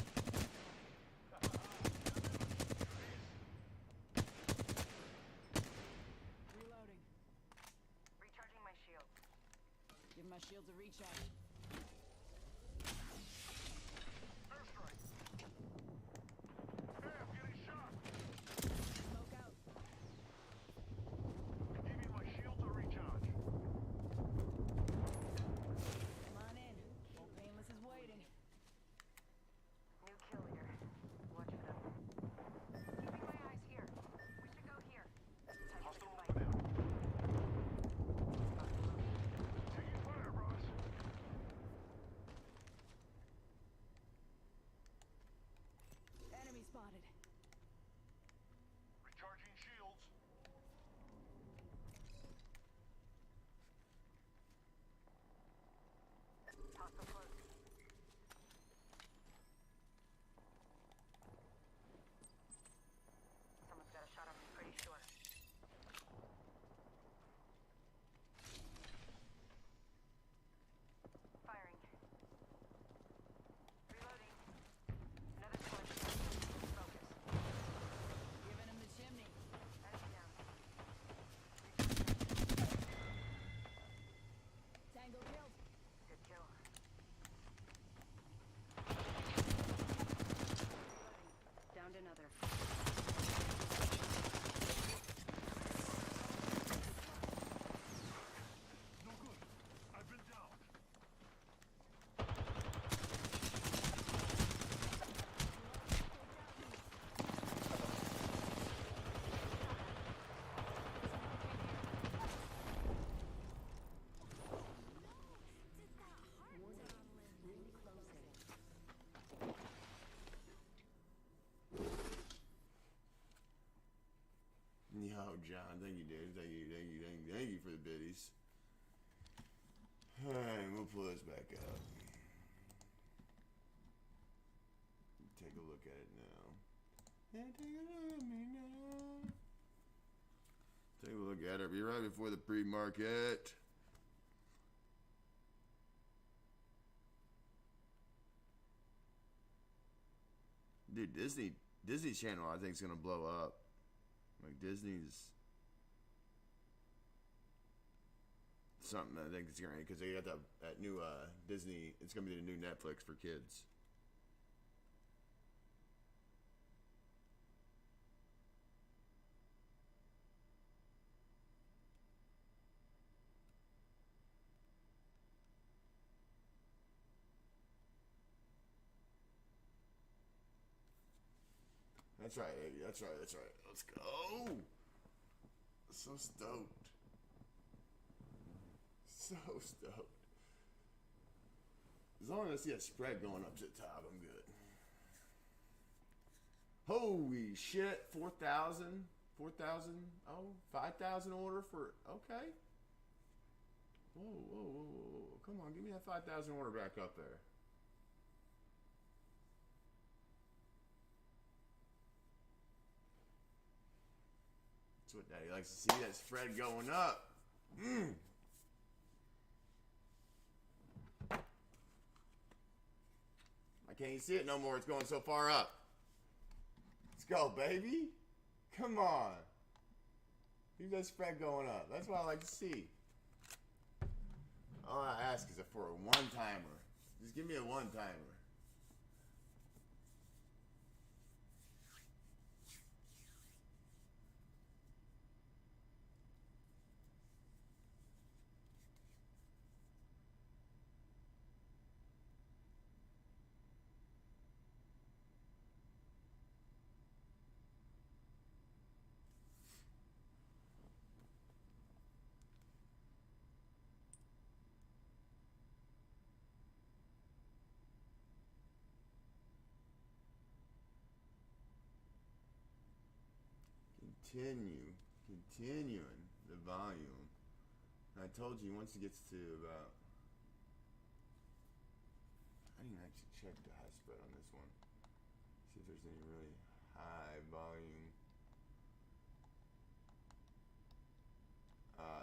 Reloading. Recharging my shield. Give my shields a recharge. Airstrike! Hey, I'm getting shot! Smoke out. Giving my shield a recharge. Come on in. Old Painless is waiting. New kill leader. Watch for them. Keeping my eyes here. We should go here. Time to Hostile fight. movement out. Taking fire, bros. Enemy spotted. Recharging shields. Hostile close. Someone's got a shot on me, pretty sure. Firing. Reloading. Another squad. Focus. Giving him the chimney. Enemy down. Tango killed. Good kill. Downed another. No good. I've been down. Yo, John, thank you, dude. Thank you for the biddies. Alright, we'll pull this back up. Take a look at it now. Yeah, take a look at me now. Take a look at it. Be right before the pre-market. Dude, Disney Channel, I think, is gonna blow up. Like Disney's something I think it's gonna, because they got that new Disney. It's gonna be the new Netflix for kids. That's right, Iggy. That's right. Let's go. So stoked. So stoked. As long as I see a spread going up to the top, I'm good. Holy shit. 4,000? 4,000? Oh, 5,000 order for... Okay. Whoa. Come on, give me that 5,000 order back up there. That's what Daddy likes to see, that spread going up. I can't even see it no more. It's going so far up. Let's go, baby. Come on. Leave that spread going up. That's what I like to see. All I ask is for a one-timer. Just give me a one-timer. Continuing the volume. I told you once it gets to about, I didn't actually check the high spread on this one. See if there's any really high volume.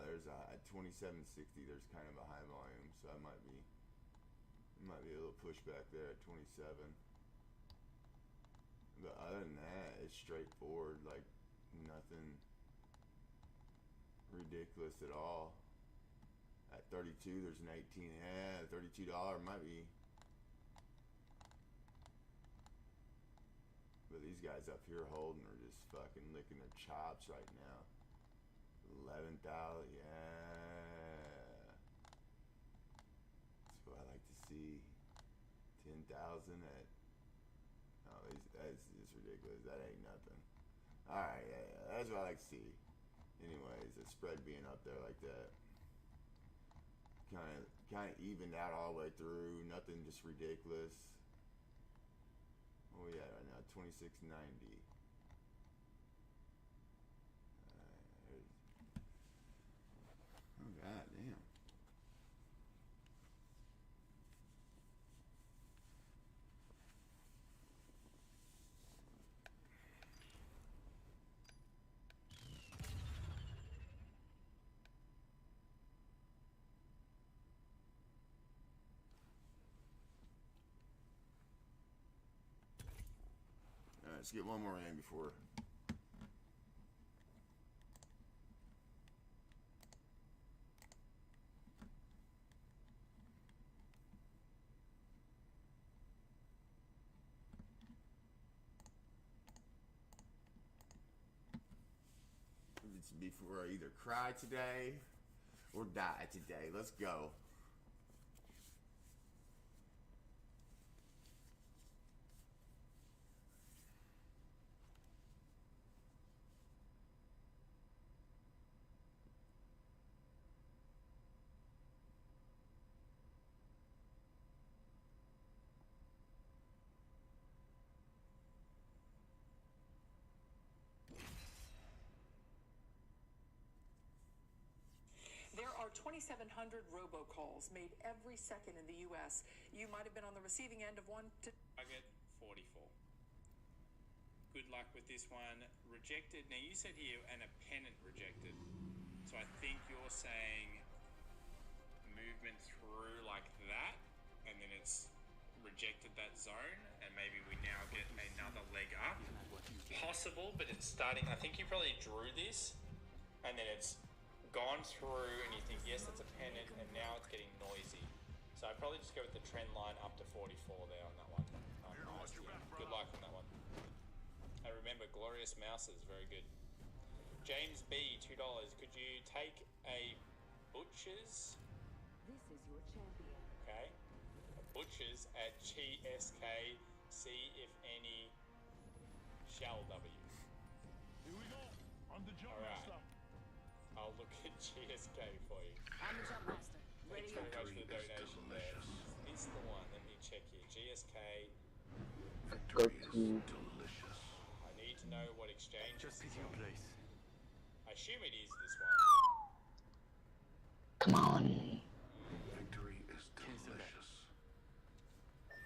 There's at 2760. There's kind of a high volume, so it might be a little pushback there at 27. But other than that, it's straightforward. Like nothing ridiculous at all. At 32, there's an 18. Yeah, $32 might be. But these guys up here holding are just fucking licking their chops right now. 11,000, yeah. That's what I like to see. 10,000 at. Oh, that's just ridiculous. That ain't nothing. All right, yeah, that's what I like to see. Anyways, the spread being up there like that, kind of evened out all the way through. Nothing just ridiculous. What we at right now? 2690. Oh god damn. Let's get one more in before. It's before I either cry today or die today. Let's go. There are 2,700 robocalls made every second in the U.S. You might have been on the receiving end of one. Target 44. Good luck with this one. Rejected. Now you said here and a pennant rejected. So I think you're saying movement through like that, and then it's rejected that zone, and maybe we now get another leg up. Possible, but it's starting. I think you probably drew this, and then it's gone through and you think, yes, that's a pennant, and now it's getting noisy. So I'd probably just go with the trend line up to 44 there on that one. Nice, yeah. Good luck on that one. I remember Glorious Mouses, very good. James B, $2. Could you take a Butcher's? This is your champion. Okay. A Butcher's at GSK, see if any shall W. Here we go. I'm the jump master. I'll look at GSK for you. I'm the jump master. Thanks very much for the donation there. Is the one. Let me check here. GSK. Victory is delicious. I need to know what exchange. Just pick your place. I assume it is this one. Come on. Victory is delicious.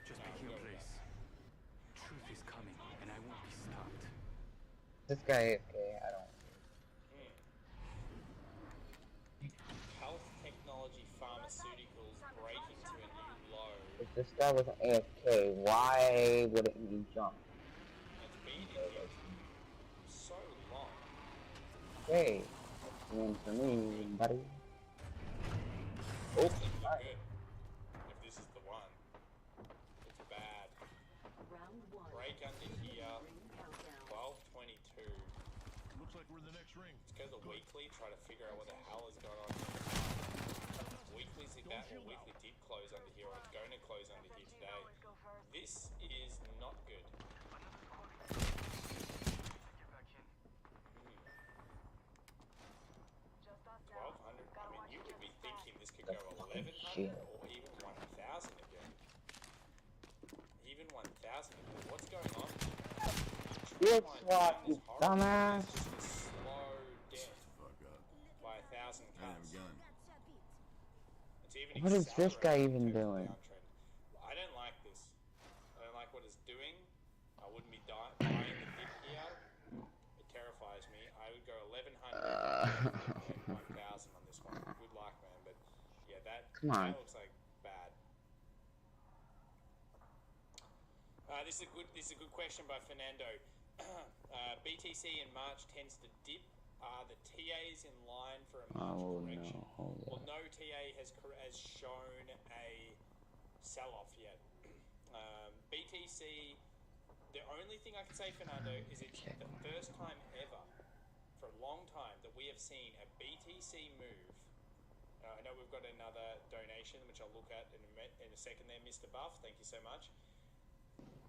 Just pick your place. Truth is coming, and I won't be stopped. This guy, okay, I don't. Health technology pharmaceuticals breaking to a new low. If this guy was AFK, why wouldn't he jump? It's been in here so long. Okay, that's the one for me, buddy. It's looking good. If this is the one. Break under here. 12.22. Looks like we're in the next ring. Let's go to the weekly, try to figure out what the hell is going on. Weekly's in that, or weekly did close under here, or it's going to close under here today. This is not good. 1200. I mean, you would be thinking this could go 1100 or even 1000 again. Even 1000 again. What's going on? Good swap, you dumbass. Slow death by 1,000 cuts. What is this guy even doing? I don't like this. I don't like what it's doing. I wouldn't be buying the dip here. It terrifies me. I would go 1100 and 1000 on this one. Good luck, man. But yeah, that looks like bad. This is a good question by Fernando. BTC in March tends to dip. Are the TAs in line for a March correction? No. Well, no TA has shown a sell-off yet. BTC, the only thing I can say, Fernando, is it's the first time ever, for a long time, that we have seen a BTC move. I know we've got another donation, which I'll look at in a second there, Mr. Buff. Thank you so much.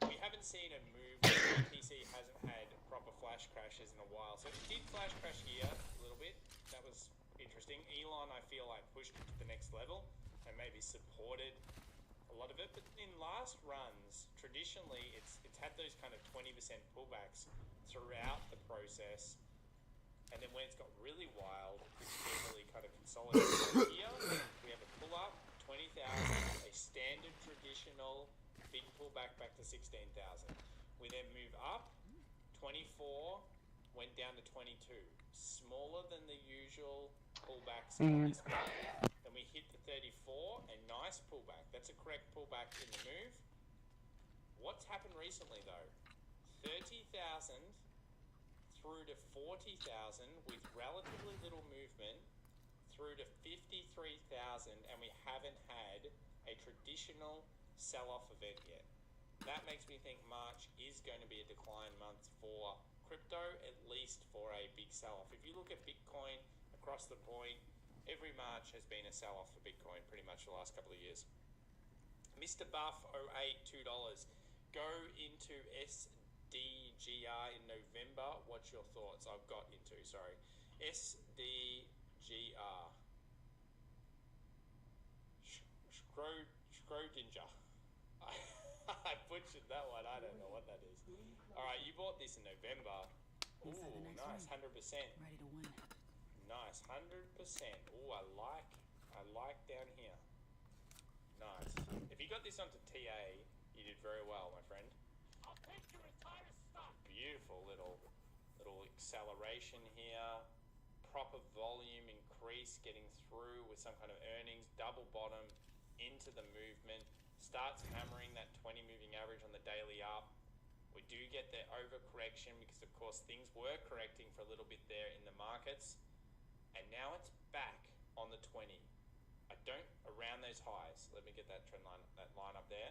We haven't seen a move where BTC hasn't had proper flash crashes in a while. So it did flash crash here a little bit. That was interesting. Elon, I feel like, pushed it to the next level and maybe supported a lot of it. But in last runs, traditionally, it's had those kind of 20% pullbacks throughout the process. And then when it's got really wild, it's generally kind of consolidated. Here, we have a pull-up, 20,000, a standard traditional big pullback back to 16,000. We then move up, 24, went down to 22. Smaller than the usual pullbacks on this one. Then we hit the 34, a nice pullback. That's a correct pullback in the move. What's happened recently though? 30,000 through to 40,000 with relatively little movement through to 53,000, and we haven't had a traditional sell-off event yet. That makes me think March is going to be a decline month for crypto, at least for a big sell-off. If you look at Bitcoin across the point, every March has been a sell-off for Bitcoin pretty much the last couple of years. Mr. Buff 08, $2. Go into SDGR in November. What's your thoughts? I've got into, sorry. SDGR. Scrodinger. I butchered that one. I don't know what that is. Alright, you bought this in November. Ooh, nice. 100%. Ready to win. Nice. 100%. Ooh, I like down here. Nice. If you got this onto TA, you did very well, my friend. I'll take your entire stock. Beautiful little acceleration here. Proper volume increase, getting through with some kind of earnings. Double bottom into the movement. Starts hammering that 20 moving average on the daily up. We do get the overcorrection because, of course, things were correcting for a little bit there in the markets. And now it's back on the 20. Around those highs. Let me get that trend line, that line up there.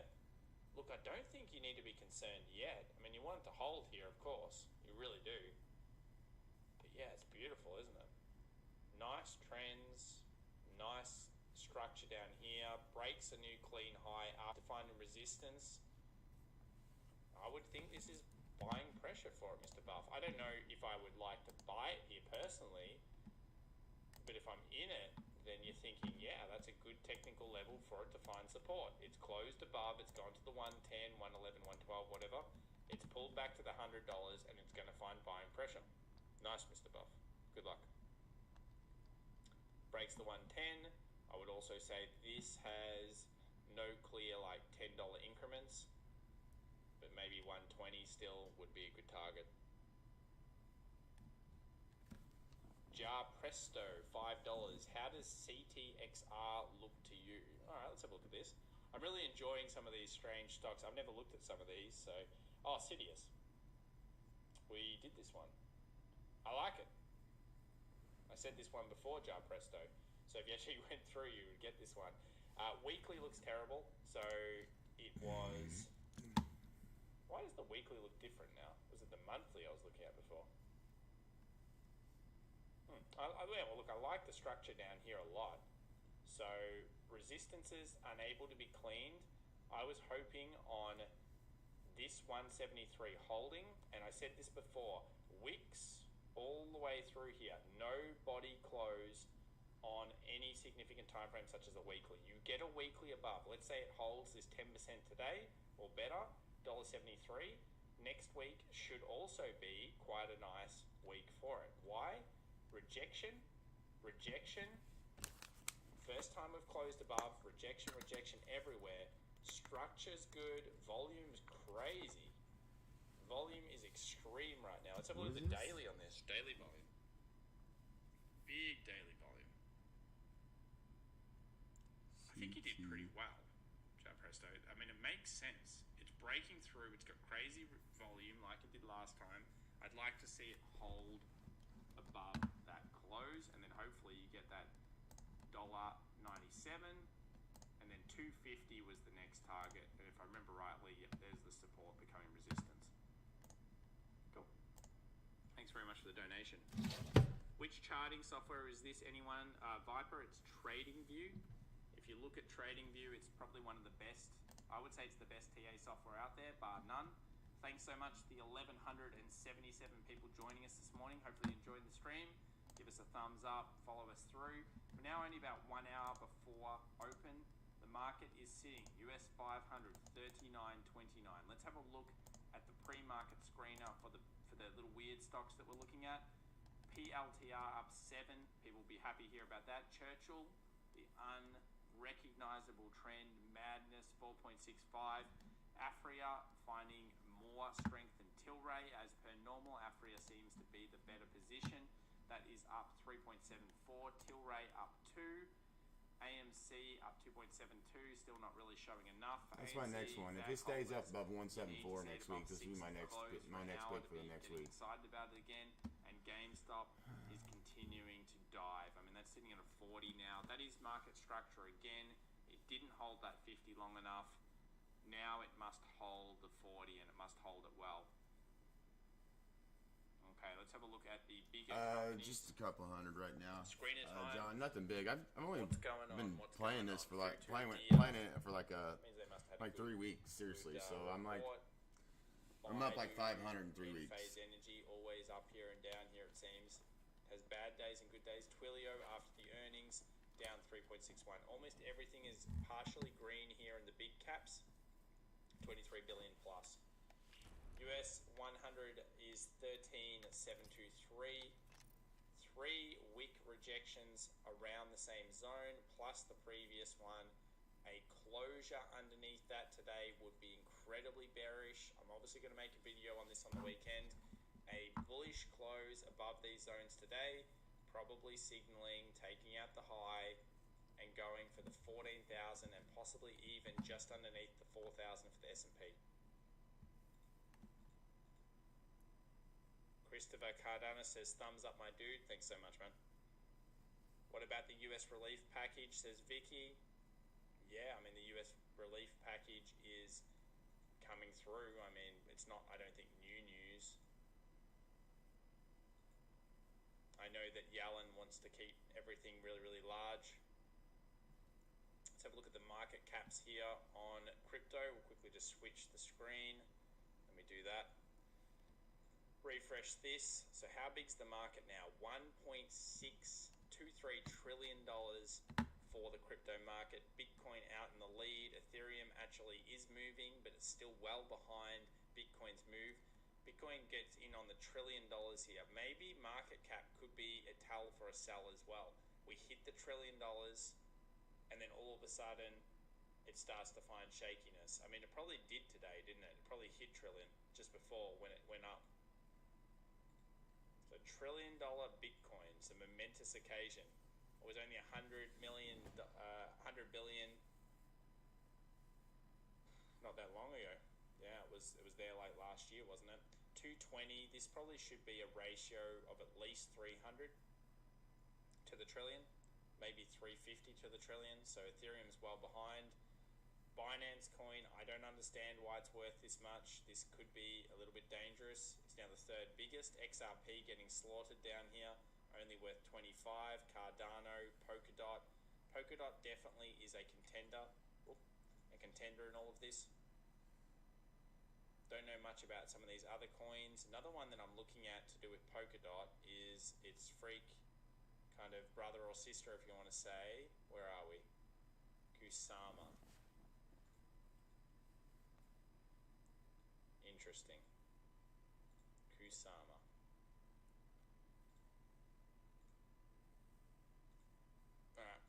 Look, I don't think you need to be concerned yet. I mean, you want it to hold here, of course. You really do. But yeah, it's beautiful, isn't it? Nice trends. Nice structure down here. Breaks a new clean high after finding resistance. I would think this is buying pressure for it, Mr. Buff. I don't know if I would like to buy it here personally, but if I'm in it, then you're thinking, yeah, that's a good technical level for it to find support. It's closed above, it's gone to the 110, 111, 112, whatever. It's pulled back to the $100 and it's going to find buying pressure. Nice, Mr. Buff. Good luck. Breaks the 110. I would also say this has no clear like $10 increments, but maybe 120 still would be a good target. Jar Presto, $5. How does CTXR look to you? All right, let's have a look at this. I'm really enjoying some of these strange stocks. I've never looked at some of these, so... Oh, Sidious. We did this one. I like it. I said this one before, Jar Presto. So if you actually went through, you would get this one. Weekly looks terrible, so it was... Why Why does the weekly look different now? Was it the monthly I was looking at before? Yeah, well, look, I like the structure down here a lot. So resistances unable to be cleaned. I was hoping on this 173 holding, and I said this before, wicks all the way through here. No body close on any significant time frame such as a weekly. You get a weekly above. Let's say it holds this 10% today or better, $1.73. Next week should also be quite a nice week for it. Why? Rejection, rejection. First time we've closed above, rejection, rejection everywhere. Structure's good, volume's crazy. Volume is extreme right now. Let's have a look at the daily on this. Daily volume. Big daily volume. I think he did pretty well, Joe Presto. I mean, it makes sense. It's breaking through. It's got crazy volume like it did last time. I'd like to see it hold above that close, and then hopefully you get that $1.97, and then 250 was the next target, and if I remember rightly, yep, there's the support becoming resistance. Cool. Thanks very much for the donation. Which charting software is this, anyone? Viper, it's TradingView. If you look at TradingView, it's probably one of the best, I would say it's the best TA software out there, bar none. Thanks so much to the 1,177 people joining us this morning. Hopefully you enjoyed the stream. Give us a thumbs up, follow us through. We're now only about 1 hour before open. The market is sitting, US 500, 39.29. Let's have a look at the pre-market screener for the little weird stocks that we're looking at. PLTR up 7, people will be happy to hear about that. Churchill, the unrecognizable trend, madness, 4.65. Afria finding more strength than Tilray. As per normal, Afria seems to be the better position. That is up 3.74. Tilray up 2. AMC up 2.72. Still not really showing enough. That's AMC, my next one. If it stays up above 174 next week, this will be my next pick for the next week. Excited about it again. And GameStop is continuing to dive. I mean, that's sitting at a 40 now. That is market structure again. It didn't hold that 50 long enough. Now it must hold the 40, and it must hold it well. Okay, let's have a look at the bigger companies. Just a couple hundred right now. Screener time. John, nothing big. I've only been playing this for like playing it for like 3 weeks seriously. So I'm like up like 500 in 3 weeks. Phase Energy always up here and down here it seems. Has bad days and good days. Twilio after the earnings down 3.61. Almost everything is partially green here in the big caps. 23 billion plus. US 100 is 13,723. 3 wick rejections around the same zone, plus the previous one. A closure underneath that today would be incredibly bearish. I'm obviously going to make a video on this on the weekend. A bullish close above these zones today, probably signaling taking out the high and going for the 14,000 and possibly even just underneath the 4,000 for the S&P. Christopher Cardana says, thumbs up, my dude. Thanks so much, man. What about the US relief package, says Vicky. Yeah, I mean, the US relief package is coming through. I mean, it's not, I don't think, new news. I know that Yellen wants to keep everything really, really large. Let's have a look at the market caps here on crypto. We'll quickly just switch the screen. Let me do that. Refresh this. So how big's the market now? $1.623 trillion for the crypto market. Bitcoin out in the lead. Ethereum actually is moving, but it's still well behind Bitcoin's move. Bitcoin gets in on the $1 trillion here. Maybe market cap could be a tell for a sell as well. We hit the $1 trillion, and then all of a sudden it starts to find shakiness. I mean, it probably did today, didn't it? It probably hit trillion just before when it went up. So $1 trillion Bitcoin, it's a momentous occasion. It was only 100 billion not that long ago. Yeah, it was there like last year, wasn't it? 220. This probably should be a ratio of at least 300 to the trillion, maybe 350 to the trillion. So Ethereum's well behind. Binance coin, I don't understand why it's worth this much. This could be a little bit dangerous. It's now the third biggest. XRP getting slaughtered down here, only worth 25. Cardano, Polkadot. Polkadot definitely is a contender. A contender in all of this. Don't know much about some of these other coins. Another one that I'm looking at to do with Polkadot is its freak kind of brother or sister, if you want to say. Where are we? Kusama. Interesting. Kusama. Alright.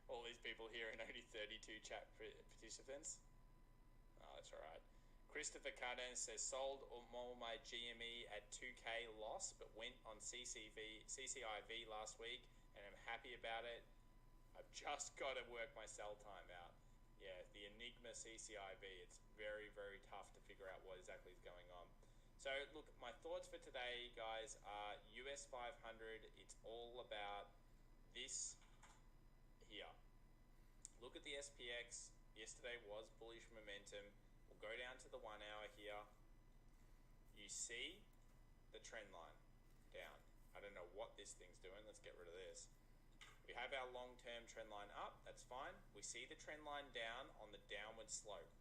All these people here and only 32 chat participants. Oh, that's alright. Christopher Carden says, sold all my GME at 2k loss, but went on CCIV last week and I'm happy about it. I've just got to work my sell time out. Yeah, the Enigma CCIV, it's very, very tough to figure out what exactly is going on. So, look, my thoughts for today, guys, are US 500. It's all about this here. Look at the SPX. Yesterday was bullish momentum. We'll go down to the 1 hour here. You see the trend line down. I don't know what this thing's doing. Let's get rid of this. We have our long-term trend line up, that's fine. We see the trend line down on the downward slope.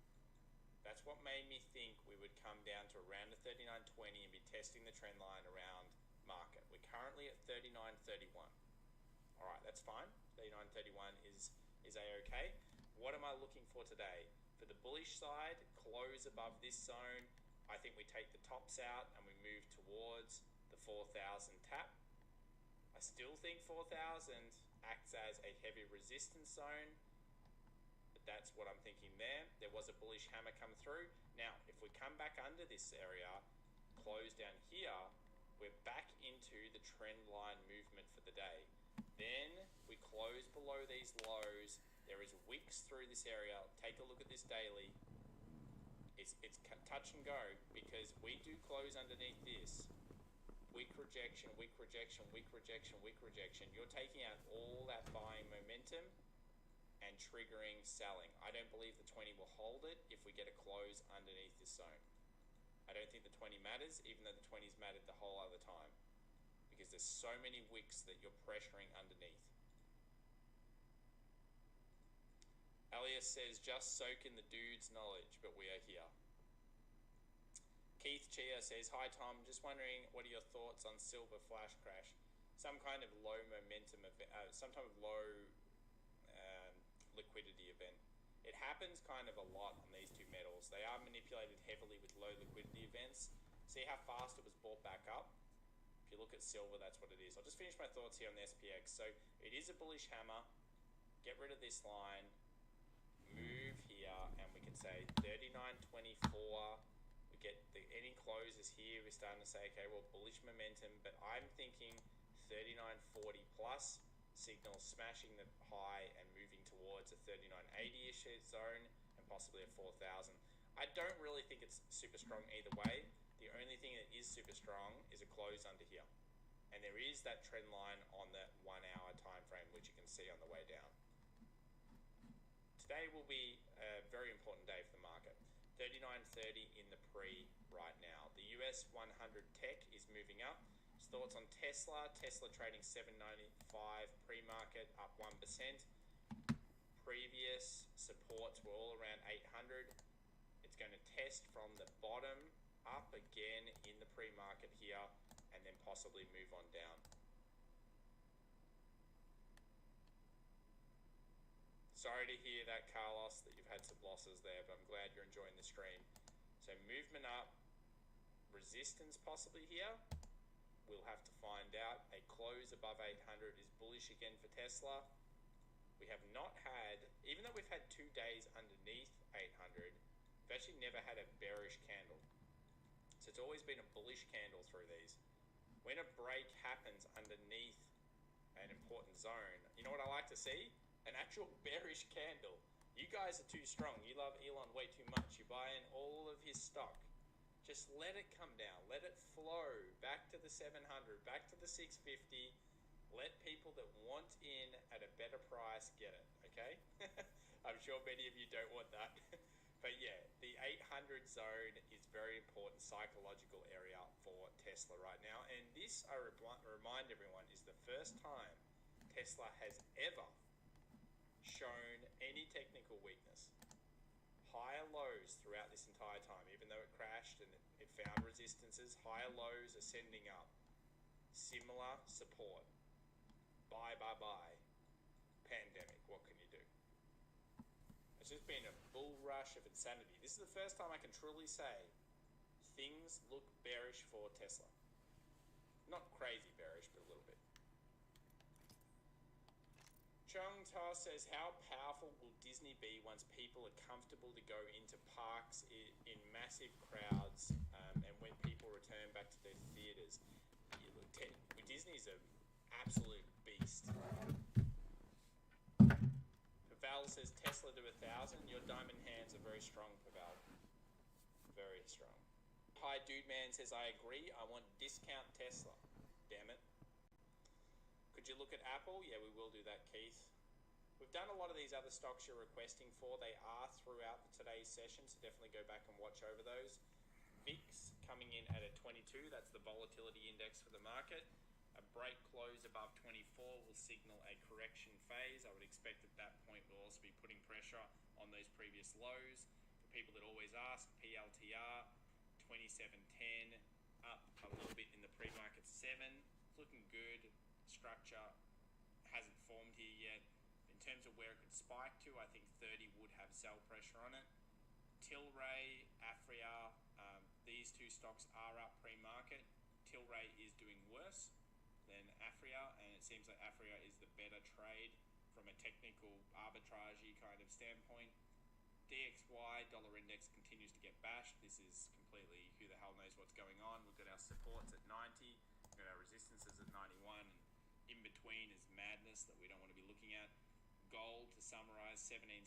That's what made me think we would come down to around the 39.20 and be testing the trend line around market. We're currently at 39.31. All right, that's fine. 39.31 is a-okay. What am I looking for today? For the bullish side, close above this zone. I think we take the tops out and we move towards the 4,000 tap. I still think 4,000 acts as a heavy resistance zone, but that's what I'm thinking there. There was a bullish hammer come through. Now, if we come back under this area, close down here, we're back into the trend line movement for the day. Then we close below these lows. There is wicks through this area. Take a look at this daily. It's touch and go because we do close underneath this. Wick rejection, wick rejection, wick rejection, wick rejection. You're taking out all that buying momentum and triggering selling. I don't believe the 20 will hold it if we get a close underneath this zone. I don't think the 20 matters, even though the 20's mattered the whole other time. Because there's so many wicks that you're pressuring underneath. Elias says, just soak in the dude's knowledge, but we are here. Keith Chia says, hi Tom, just wondering what are your thoughts on silver flash crash? Some kind of low momentum event, some type of low liquidity event. It happens kind of a lot on these two metals. They are manipulated heavily with low liquidity events. See how fast it was bought back up? If you look at silver, that's what it is. I'll just finish my thoughts here on the SPX. So it is a bullish hammer. Get rid of this line. Move here, and we can say 39.24. Get any closes here, we're starting to say, okay, well, bullish momentum, but I'm thinking 39.40 plus, signals smashing the high and moving towards a 39.80-ish zone and possibly a 4,000. I don't really think it's super strong either way. The only thing that is super strong is a close under here. And there is that trend line on that 1 hour time frame, which you can see on the way down. Today will be a very important day for the market. 39.30 in the pre right now. The US 100 tech is moving up. Thoughts on Tesla? Tesla trading 795 pre-market, up 1%. Previous supports were all around 800. It's going to test from the bottom up again in the pre-market here and then possibly move on down. Sorry to hear that, Carlos, that you've had some losses there, but I'm glad you're enjoying the stream. So movement up, resistance possibly here. We'll have to find out. A close above 800 is bullish again for Tesla. We have not had, even though we've had 2 days underneath 800, we've actually never had a bearish candle. So it's always been a bullish candle through these. When a break happens underneath an important zone, you know what I like to see? An actual bearish candle. You guys are too strong. You love Elon way too much. You buy in all of his stock. Just let it come down. Let it flow back to the 700, back to the 650. Let people that want in at a better price get it, okay? sure many of you don't want that. But yeah, the 800 zone is very important psychological area for Tesla right now. And this, I remind everyone, is the first time Tesla has ever shown any technical weakness. Higher lows throughout this entire time, even though it crashed and it found resistances, higher lows ascending up. Similar support. Bye. Pandemic, what can you do? It's just been a bull rush of insanity. This is the first time I can truly say things look bearish for Tesla. Not crazy bearish, but a little bit. Chung Ta says, how powerful will Disney be once people are comfortable to go into parks in massive crowds and when people return back to their theaters? Disney's an absolute beast. Pavel says, Tesla to 1,000. Your diamond hands are very strong, Pavel. Very strong. Hi, Dude Man says, I agree. I want discount Tesla. Damn it. Could you look at Apple? Yeah, we will do that, Keith. We've done a lot of these other stocks you're requesting for. They are throughout today's session, so definitely go back and watch over those. VIX coming in at a 22. That's the volatility index for the market. A break close above 24 will signal a correction phase. I would expect at that point we'll also be putting pressure on those previous lows. For people that always ask, PLTR 27.10 up a little bit in the pre-market 7. It's looking good. Structure hasn't formed here yet. In terms of where it could spike to, I think 30 would have sell pressure on it. Tilray, Afria, these two stocks are up pre-market. Tilray is doing worse than Afria, and it seems like Afria is the better trade from a technical arbitrage kind of standpoint. DXY, dollar index, continues to get bashed. This is completely who the hell knows what's going on. We've got our supports at 90, we've got our resistances at 91, and in between is madness that we don't want to be looking at. Gold, to summarize, 1770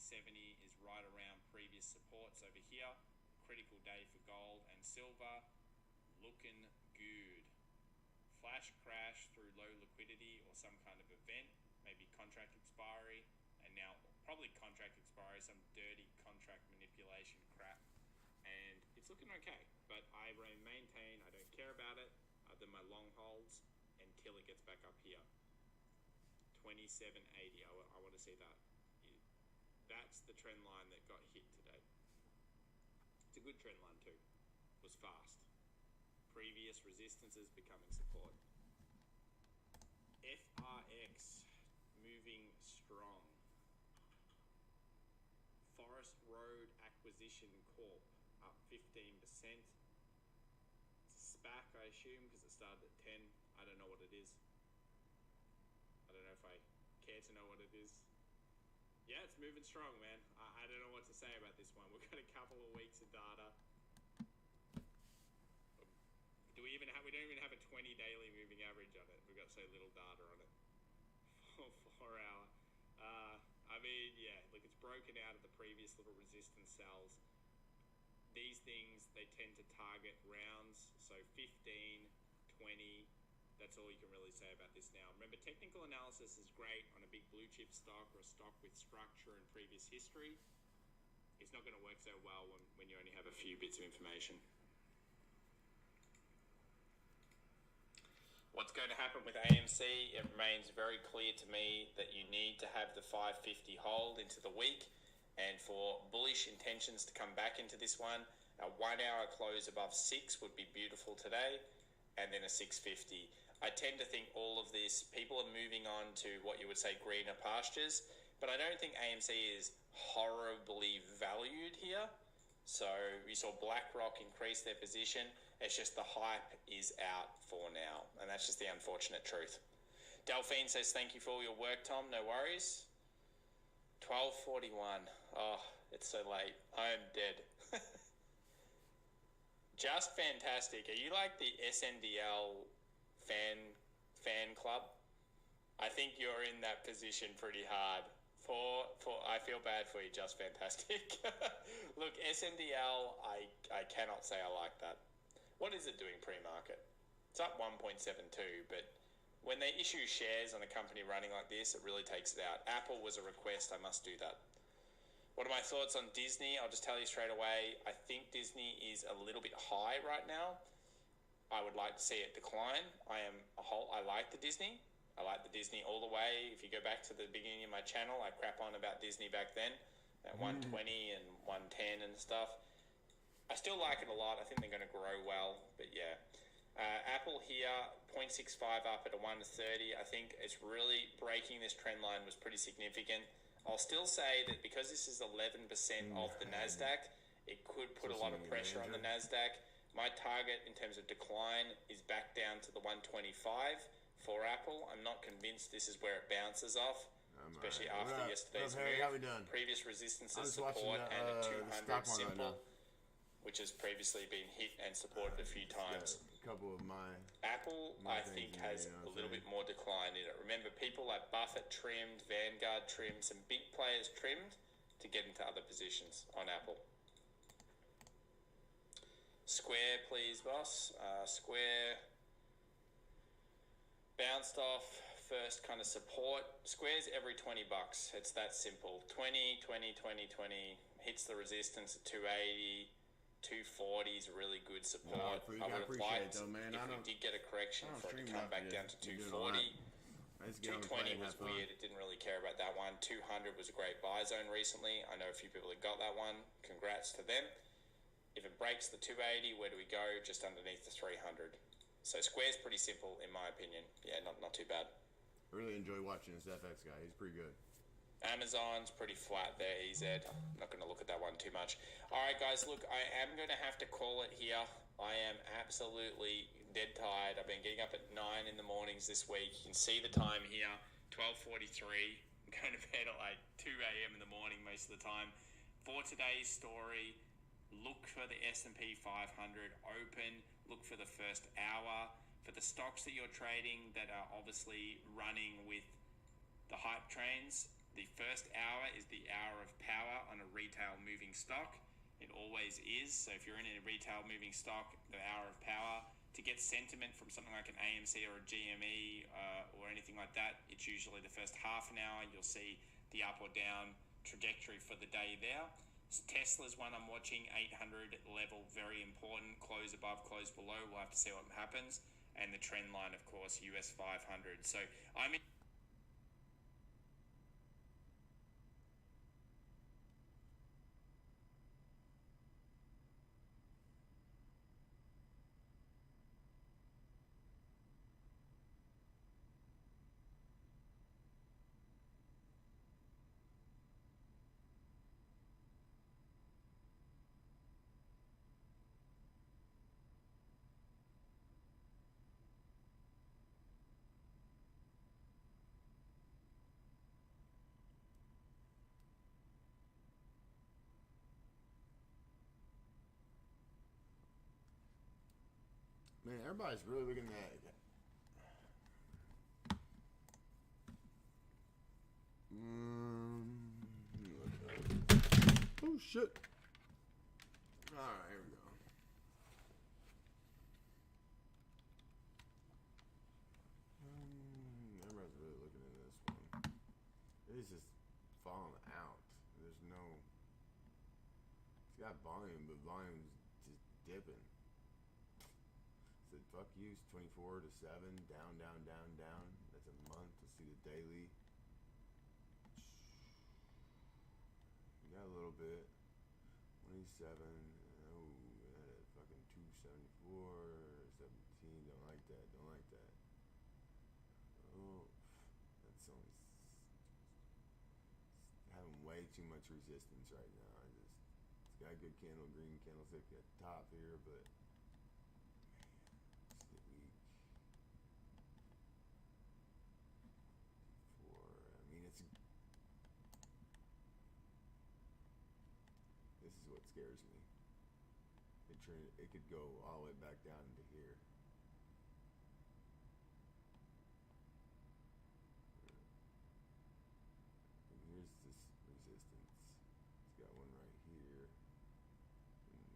is right around previous supports over here. Critical day for gold and silver. Looking good. Flash crash through low liquidity or some kind of event, maybe contract expiry, and now probably contract expiry, some dirty contract manipulation crap. And it's looking okay, but I maintain I don't care about it other than my long holds until it gets back up here. 2780, I want to see that. That's the trend line that got hit today. It's a good trend line too. It was fast. Previous resistances becoming support. FRX moving strong. Forest Road Acquisition Corp up 15%. It's a SPAC, I assume, because it started at 10. I don't know what it is. I don't know if I care to know what it is. Yeah, it's moving strong, man. I don't know what to say about this one. We've got a couple of weeks of data. We don't even have a 20 daily moving average on it. We've got so little data on it. 4 hour. I mean, yeah, look, it's broken out of the previous little resistance cells. These things, they tend to target rounds. So 15, 20, that's all you can really say about this now. Remember, technical analysis is great on a big blue chip stock or a stock with structure and previous history. It's not going to work so well when you only have a few bits of information. What's going to happen with AMC? It remains very clear to me that you need to have the 550 hold into the week, and for bullish intentions to come back into this one, a 1 hour close above 6 would be beautiful today, and then a 650. I tend to think all of this, people are moving on to what you would say greener pastures, but I don't think AMC is horribly valued here. So we saw BlackRock increase their position. It's just the hype is out for now, and that's just the unfortunate truth. Delphine says, thank you for all your work, Tom. No worries. 12:41. Oh, it's so late. I am dead. Just fantastic. Are you like the SNDL fan club? I think you're in that position pretty hard. I feel bad for you, Just Fantastic. Look, SNDL, I cannot say I like that. What is it doing pre-market? It's up 1.72, but when they issue shares on a company running like this, it really takes it out. Apple was a request, I must do that. What are my thoughts on Disney? I'll just tell you straight away. I think Disney is a little bit high right now. I would like to see it decline. I like the Disney. I like the Disney all the way. If you go back to the beginning of my channel, I crap on about Disney back then at 120 and 110 and stuff. I still like it a lot. I think they're going to grow well, but yeah. Apple here, 0.65 up at a 130. I think it's really breaking this trend line was pretty significant. I'll still say that because this is 11% of the NASDAQ, it could put a lot of pressure on the NASDAQ. My target in terms of decline is back down to the 125 for Apple. I'm not convinced this is where it bounces off, especially after yesterday's move. How we done? Previous resistances support and a 200 simple, which has previously been hit and supported a few times. A couple of Apple, I think, has a little bit more decline in it. Remember, people like Buffett trimmed, Vanguard trimmed, some big players trimmed to get into other positions on Apple. Square, please, boss. Square bounced off first kind of support. Square's every 20 bucks. It's that simple. 20, 20, 20, 20. Hits the resistance at 280. 240 is really good support. I would have liked if we did get a correction for it to come back down to 240. 220 was weird. It didn't really care about that one. 200 was a great buy zone recently. I know a few people that got that one. Congrats to them. If it breaks the 280, where do we go? Just underneath the 300. So Square's pretty simple in my opinion. Yeah, not too bad. I really enjoy watching this FX guy. He's pretty good. Amazon's pretty flat there, EZ. I'm not going to look at that one too much. All right, guys, look, I am going to have to call it here. I am absolutely dead tired. I've been getting up at 9 in the mornings this week. You can see the time here, 12:43. I'm going to bed at like 2 a.m. in the morning most of the time. For today's story, look for the S&P 500 open. Look for the first hour. For the stocks that you're trading that are obviously running with the hype trains, the first hour is the hour of power on a retail moving stock. It always is. So if you're in a retail moving stock, the hour of power, to get sentiment from something like an AMC or a GME or anything like that, it's usually the first half an hour. You'll see the up or down trajectory for the day there. Tesla's one I'm watching, 800 level, very important. Close above, close below. We'll have to see what happens. And the trend line, of course, US 500. So I'm in. Man, everybody's really looking at oh shit. Alright, here we go. Everybody's really looking at this one. It's just falling out. There's no, it's got volume, but volume's just dipping. Said fuck you, 24 to 7, down, down, down, down. That's a month. Let's see the daily. We got a little bit. 27. Oh, fucking 274, 17. Don't like that. Don't like that. Oh, that's only having way too much resistance right now. It's got a good candle, green candlestick at the top here, but. This is what scares me. It could go all the way back down into here. And here's this resistance. It's got one right here.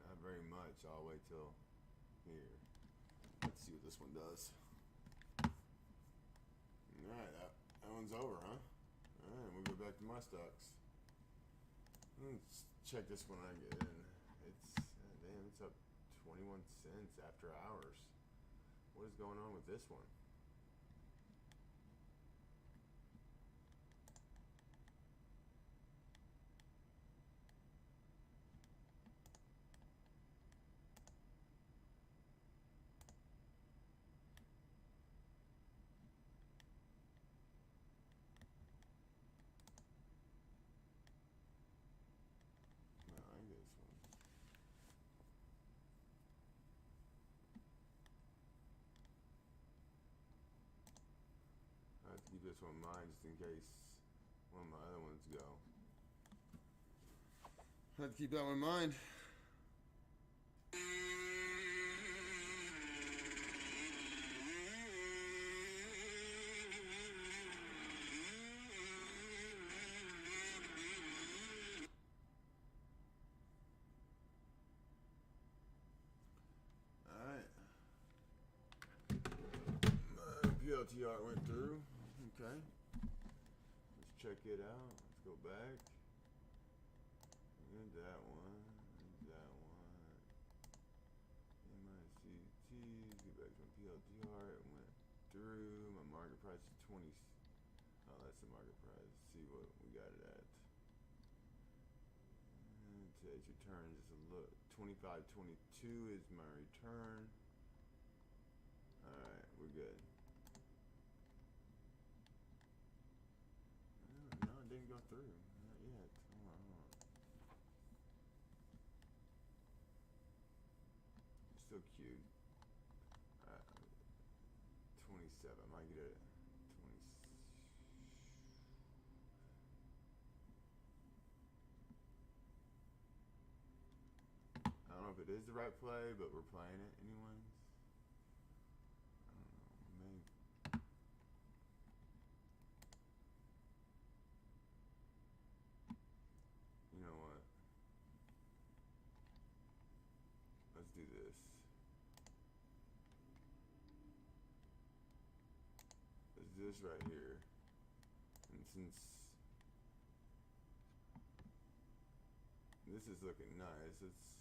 Not very much, all the way till here. Let's see what this one does. Alright, that one's over, huh? Alright, we'll go back to my stocks. Let's check this one again. It's damn, it's up 21 cents after hours. What is going on with this one? I have to keep this one in mind just in case one of my other ones go. I have to keep that one in mind. Alright. My PLTR went through. Okay. Let's check it out. Let's go back. And that one. And that one. MICT. Get back to my PLTR. It went through. My market price is 20. Oh, that's the market price. Let's see what we got it at. And today's return is a look. 25.22 is my return. Alright, we're good. No, it didn't go through. Not yet. Hold on. Still cute. Alright. 27. I might get it. 20. I don't know if it is the right play, but we're playing it anyways. I don't know. Maybe. You know what? Let's do this. Let's do this right here. And since this is looking nice, it's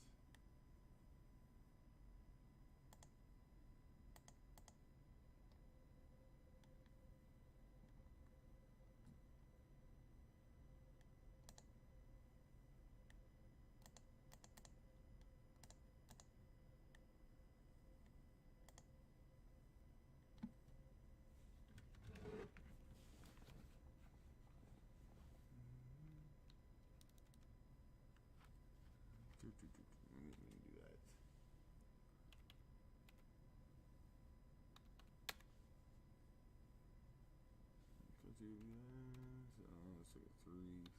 let me do that. Let's do this. Let's look at 3. 20.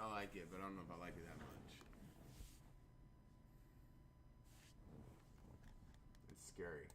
I like it, but I don't know if I like it that much. It's scary.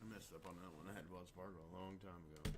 I messed up on that one. I had Wells Fargo a long time ago.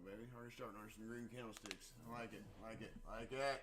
baby. Already starting on some green candlesticks. I like it. Like it. Like it.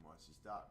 Watch the stock.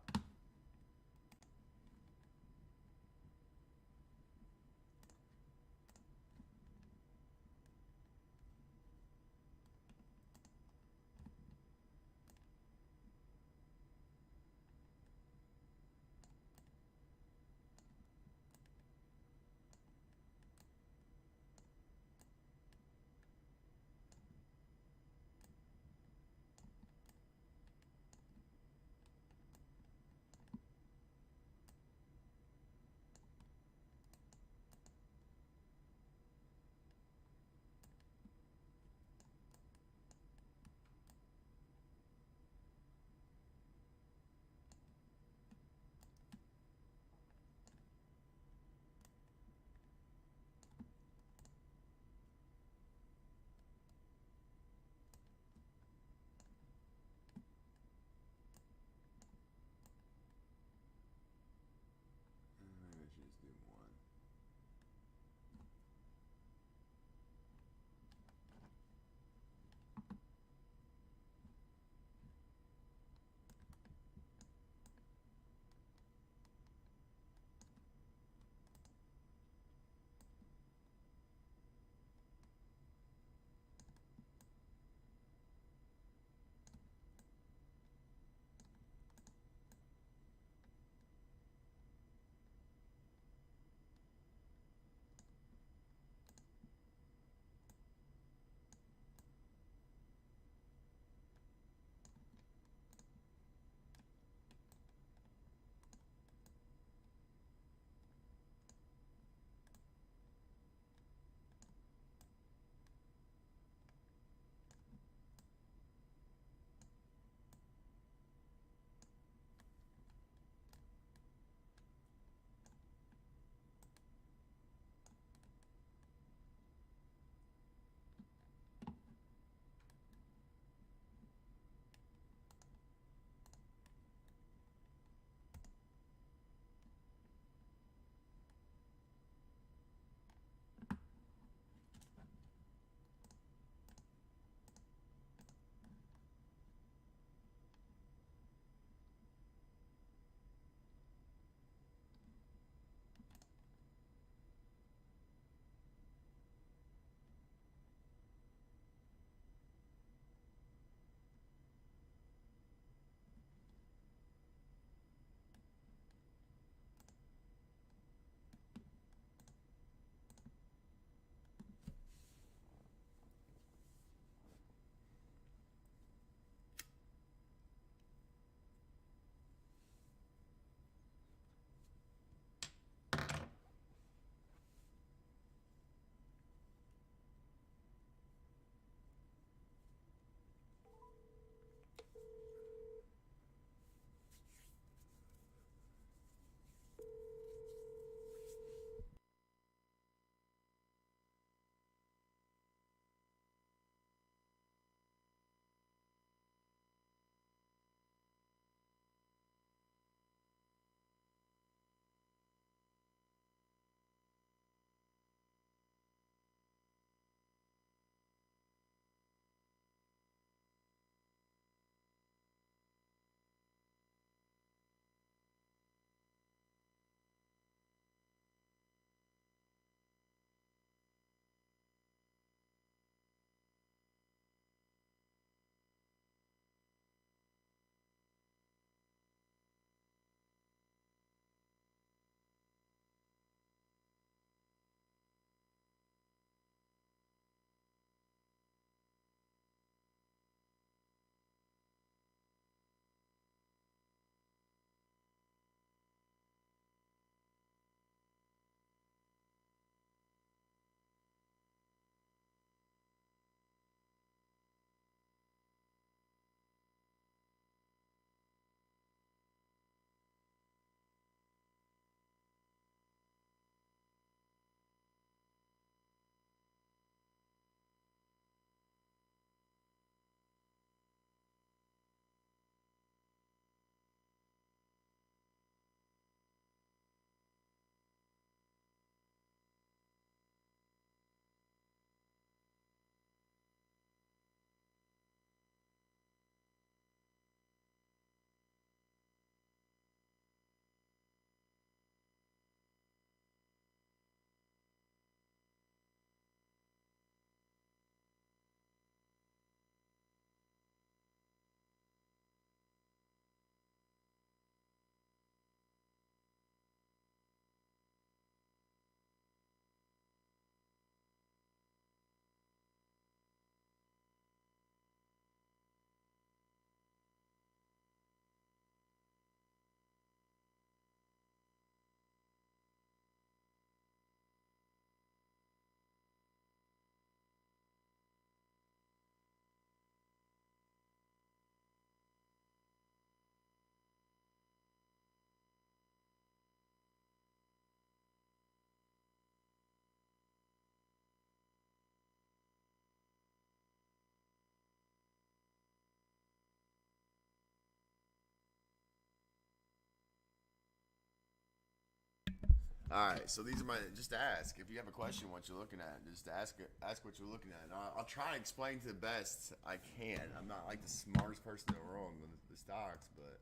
All right, so these are my. Just ask if you have a question. What you're looking at, just ask what you're looking at. And I'll try to explain to the best I can. I'm not like the smartest person in the world with the stocks, but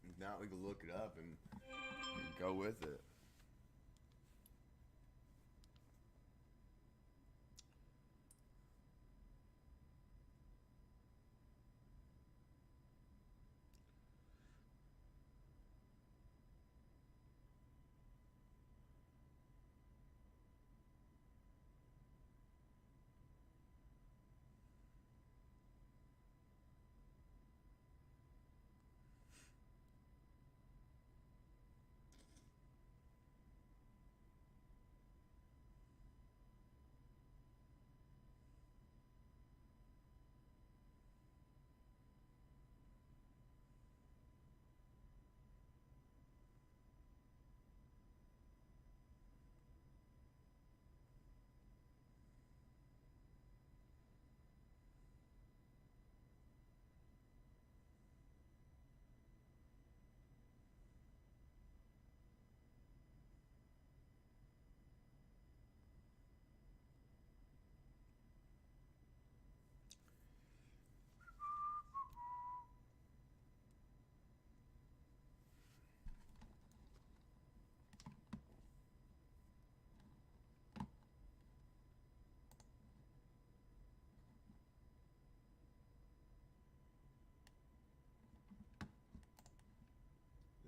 if not, we can look it up and go with it.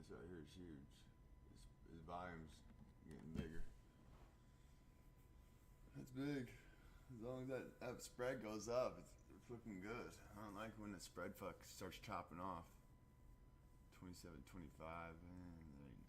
This right here is huge. His volume's getting bigger. That's big. As long as that spread goes up, it's looking good. I don't like when the spread starts chopping off. 27, 25, and there ain't none.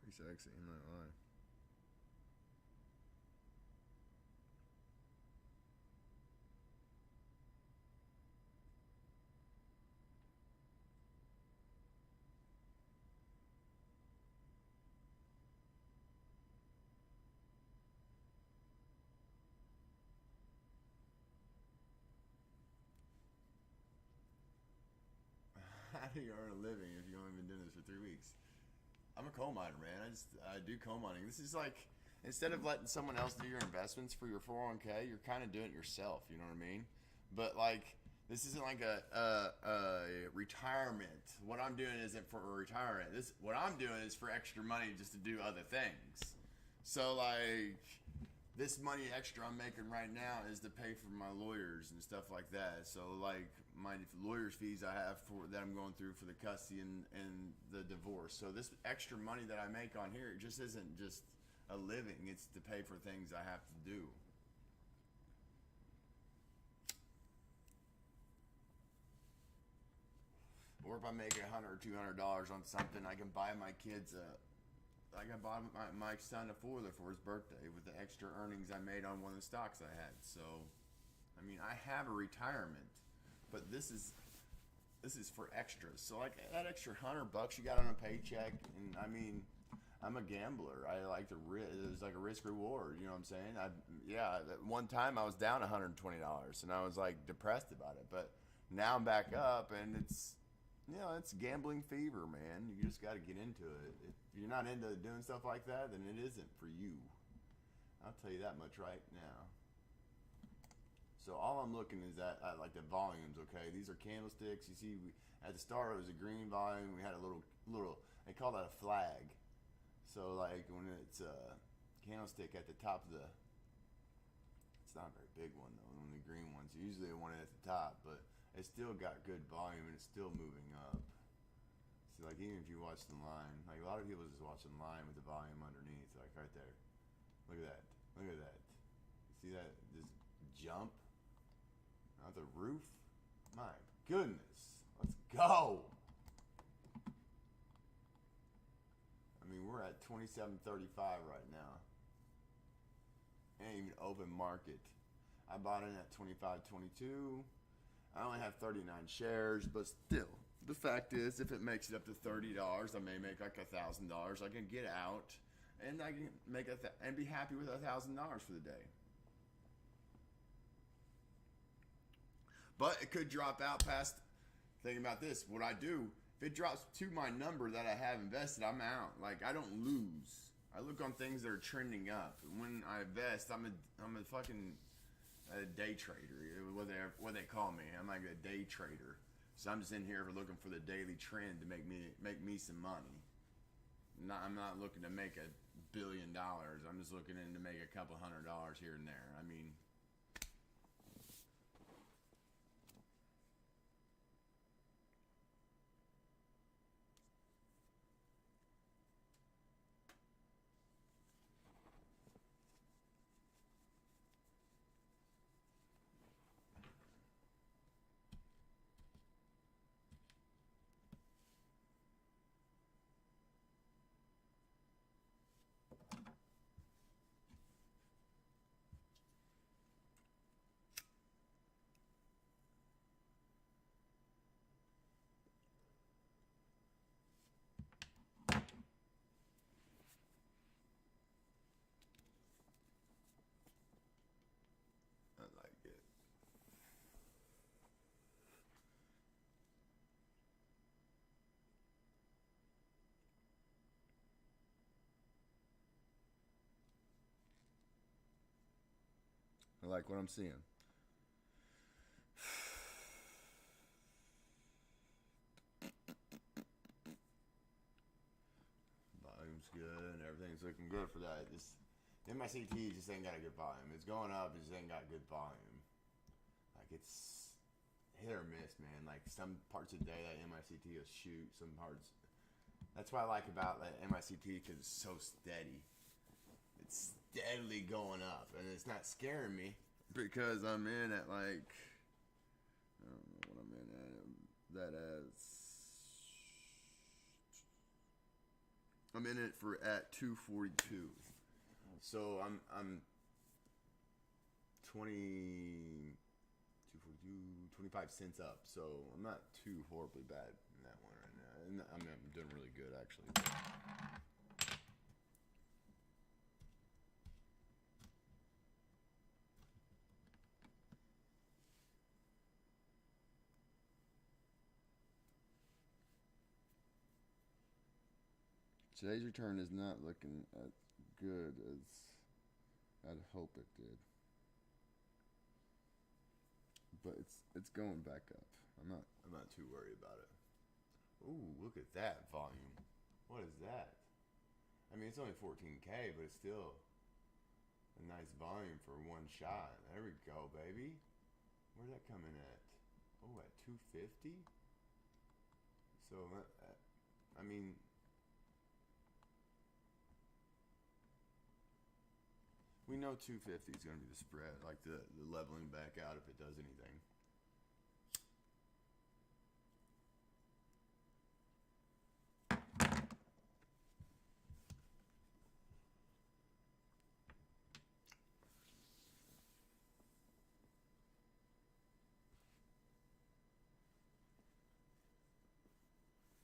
Pretty sexy, I'm not lying. How do you earn a living if you've only been doing this for 3 weeks? I'm a coal miner, man. I do coal mining. This is like, instead of letting someone else do your investments for your 401k, you're kind of doing it yourself. You know what I mean? But like, this isn't like a retirement. What I'm doing isn't for a retirement. What I'm doing is for extra money just to do other things. So like, this money extra I'm making right now is to pay for my lawyers and stuff like that. So like, my lawyer's fees I have that I'm going through for the custody and the divorce. So this extra money that I make on here, it just isn't just a living. It's to pay for things I have to do. Or if I make $100 or $200 on something, I can buy my kids like I bought my son a foiler for his birthday with the extra earnings I made on one of the stocks I had. So, I mean, I have a retirement, but this is for extras. So like that extra $100 you got on a paycheck, and I mean, I'm a gambler. I like to it's like a risk reward. You know what I'm saying? At one time I was down $120, and I was like depressed about it. But now I'm back up, and it's gambling fever, man. You just got to get into it. If you're not into doing stuff like that, then it isn't for you. I'll tell you that much right now. So all I'm looking is at like the volumes, okay? These are candlesticks. You see, at the start it was a green volume. We had a little, they call that a flag. So like when it's a candlestick at the top of it's not a very big one though, one of the green ones. Usually the one at the top, but it's still got good volume and it's still moving up. See, like even if you watch the line, like a lot of people just watch the line with the volume underneath, like right there. Look at that. Look at that. See that? This jump out the roof? My goodness. Let's go. I mean, we're at 27.35 right now. Ain't even open market. I bought in at 25.22. I only have 39 shares, but still, the fact is, if it makes it up to $30, I may make like $1,000. I can get out, and I can make and be happy with $1,000 for the day. But it could drop out past. Thinking about this, what I do, if it drops to my number that I have invested, I'm out. Like I don't lose. I look on things that are trending up. When I invest, I'm a fucking day trader. What they call me. I'm like a day trader. So I'm just in here looking for the daily trend to make me some money. I'm not looking to make $1 billion. I'm just looking in to make a couple $100 here and there. I mean, I like what I'm seeing. Volume's good. Everything's looking good for that. The MICT just ain't got a good volume. It's going up. It just ain't got good volume. Like it's hit or miss, man. Like some parts of the day that MICT will shoot. Some parts. That's what I like about that MICT because it's so steady. It's steadily going up, and it's not scaring me because I'm in at like I don't know what I'm in at. That as I'm in it for at 242. So I'm 25 cents up. So I'm not too horribly bad in that one right now. And I'm doing really good actually. Today's return is not looking as good as I'd hope it did. But it's going back up. I'm not too worried about it. Ooh, look at that volume. What is that? I mean, it's only 14K, but it's still a nice volume for one shot. There we go, baby. Where's that coming at? Oh, at 250? So, I mean, we know 250 is going to be the spread, like the leveling back out if it does anything.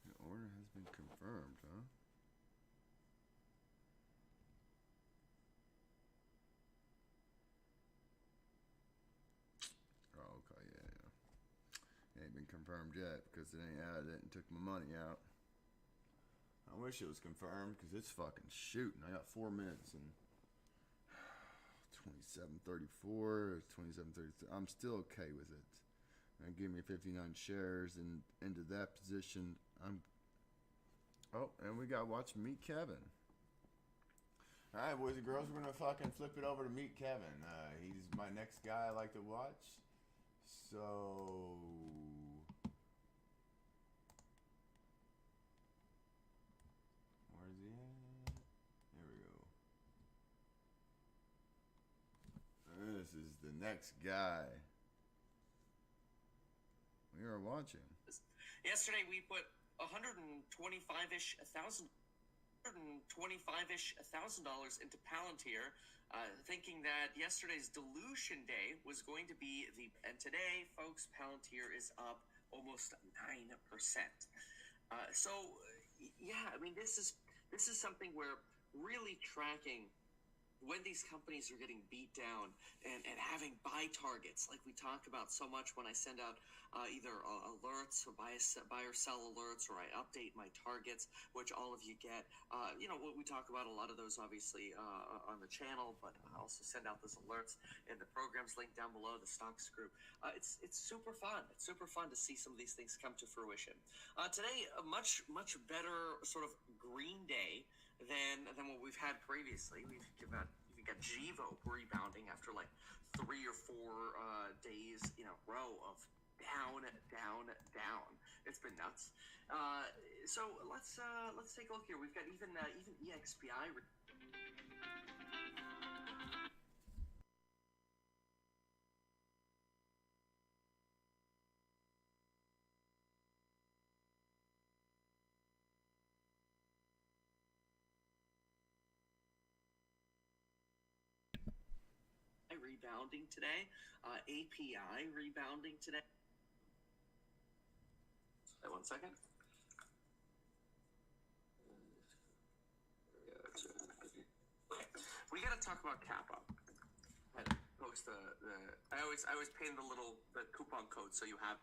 The order has been confirmed, huh? Confirmed yet because it ain't added it and took my money out. I wish it was confirmed because it's fucking shooting. I got 4 minutes and 27.34, 27.33. I'm still okay with it. And give me 59 shares and into that position. Oh, and we got to watch Meet Kevin. All right, boys and girls, we're gonna fucking flip it over to Meet Kevin. He's my next guy I like to watch. So Next guy. We are watching. Yesterday we put 125-ish thousand $125,000 into Palantir, thinking that yesterday's dilution day was going to be and today, folks, Palantir is up almost 9%. Yeah, I mean, this is something where really tracking when these companies are getting beat down and having buy targets, like we talk about so much when I send out either alerts or buy or sell alerts, or I update my targets, which all of you get. We talk about a lot of those obviously on the channel, but I also send out those alerts in the programs link down below, the stocks group. It's super fun. It's super fun to see some of these things come to fruition. Today, a much better sort of green day than what we've had previously. We've got Gevo rebounding after like 3 or 4 days in a row of down. It's been nuts. So let's take a look here. We've got even EXPI. Rebounding today, API rebounding today. Wait 1 second. Okay, we got to talk about Kappa. I post I always pin the coupon code so you have.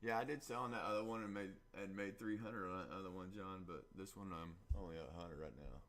Yeah, I did sell on that other one and made 300 on that other one, John. But this one I'm only at 100 right now.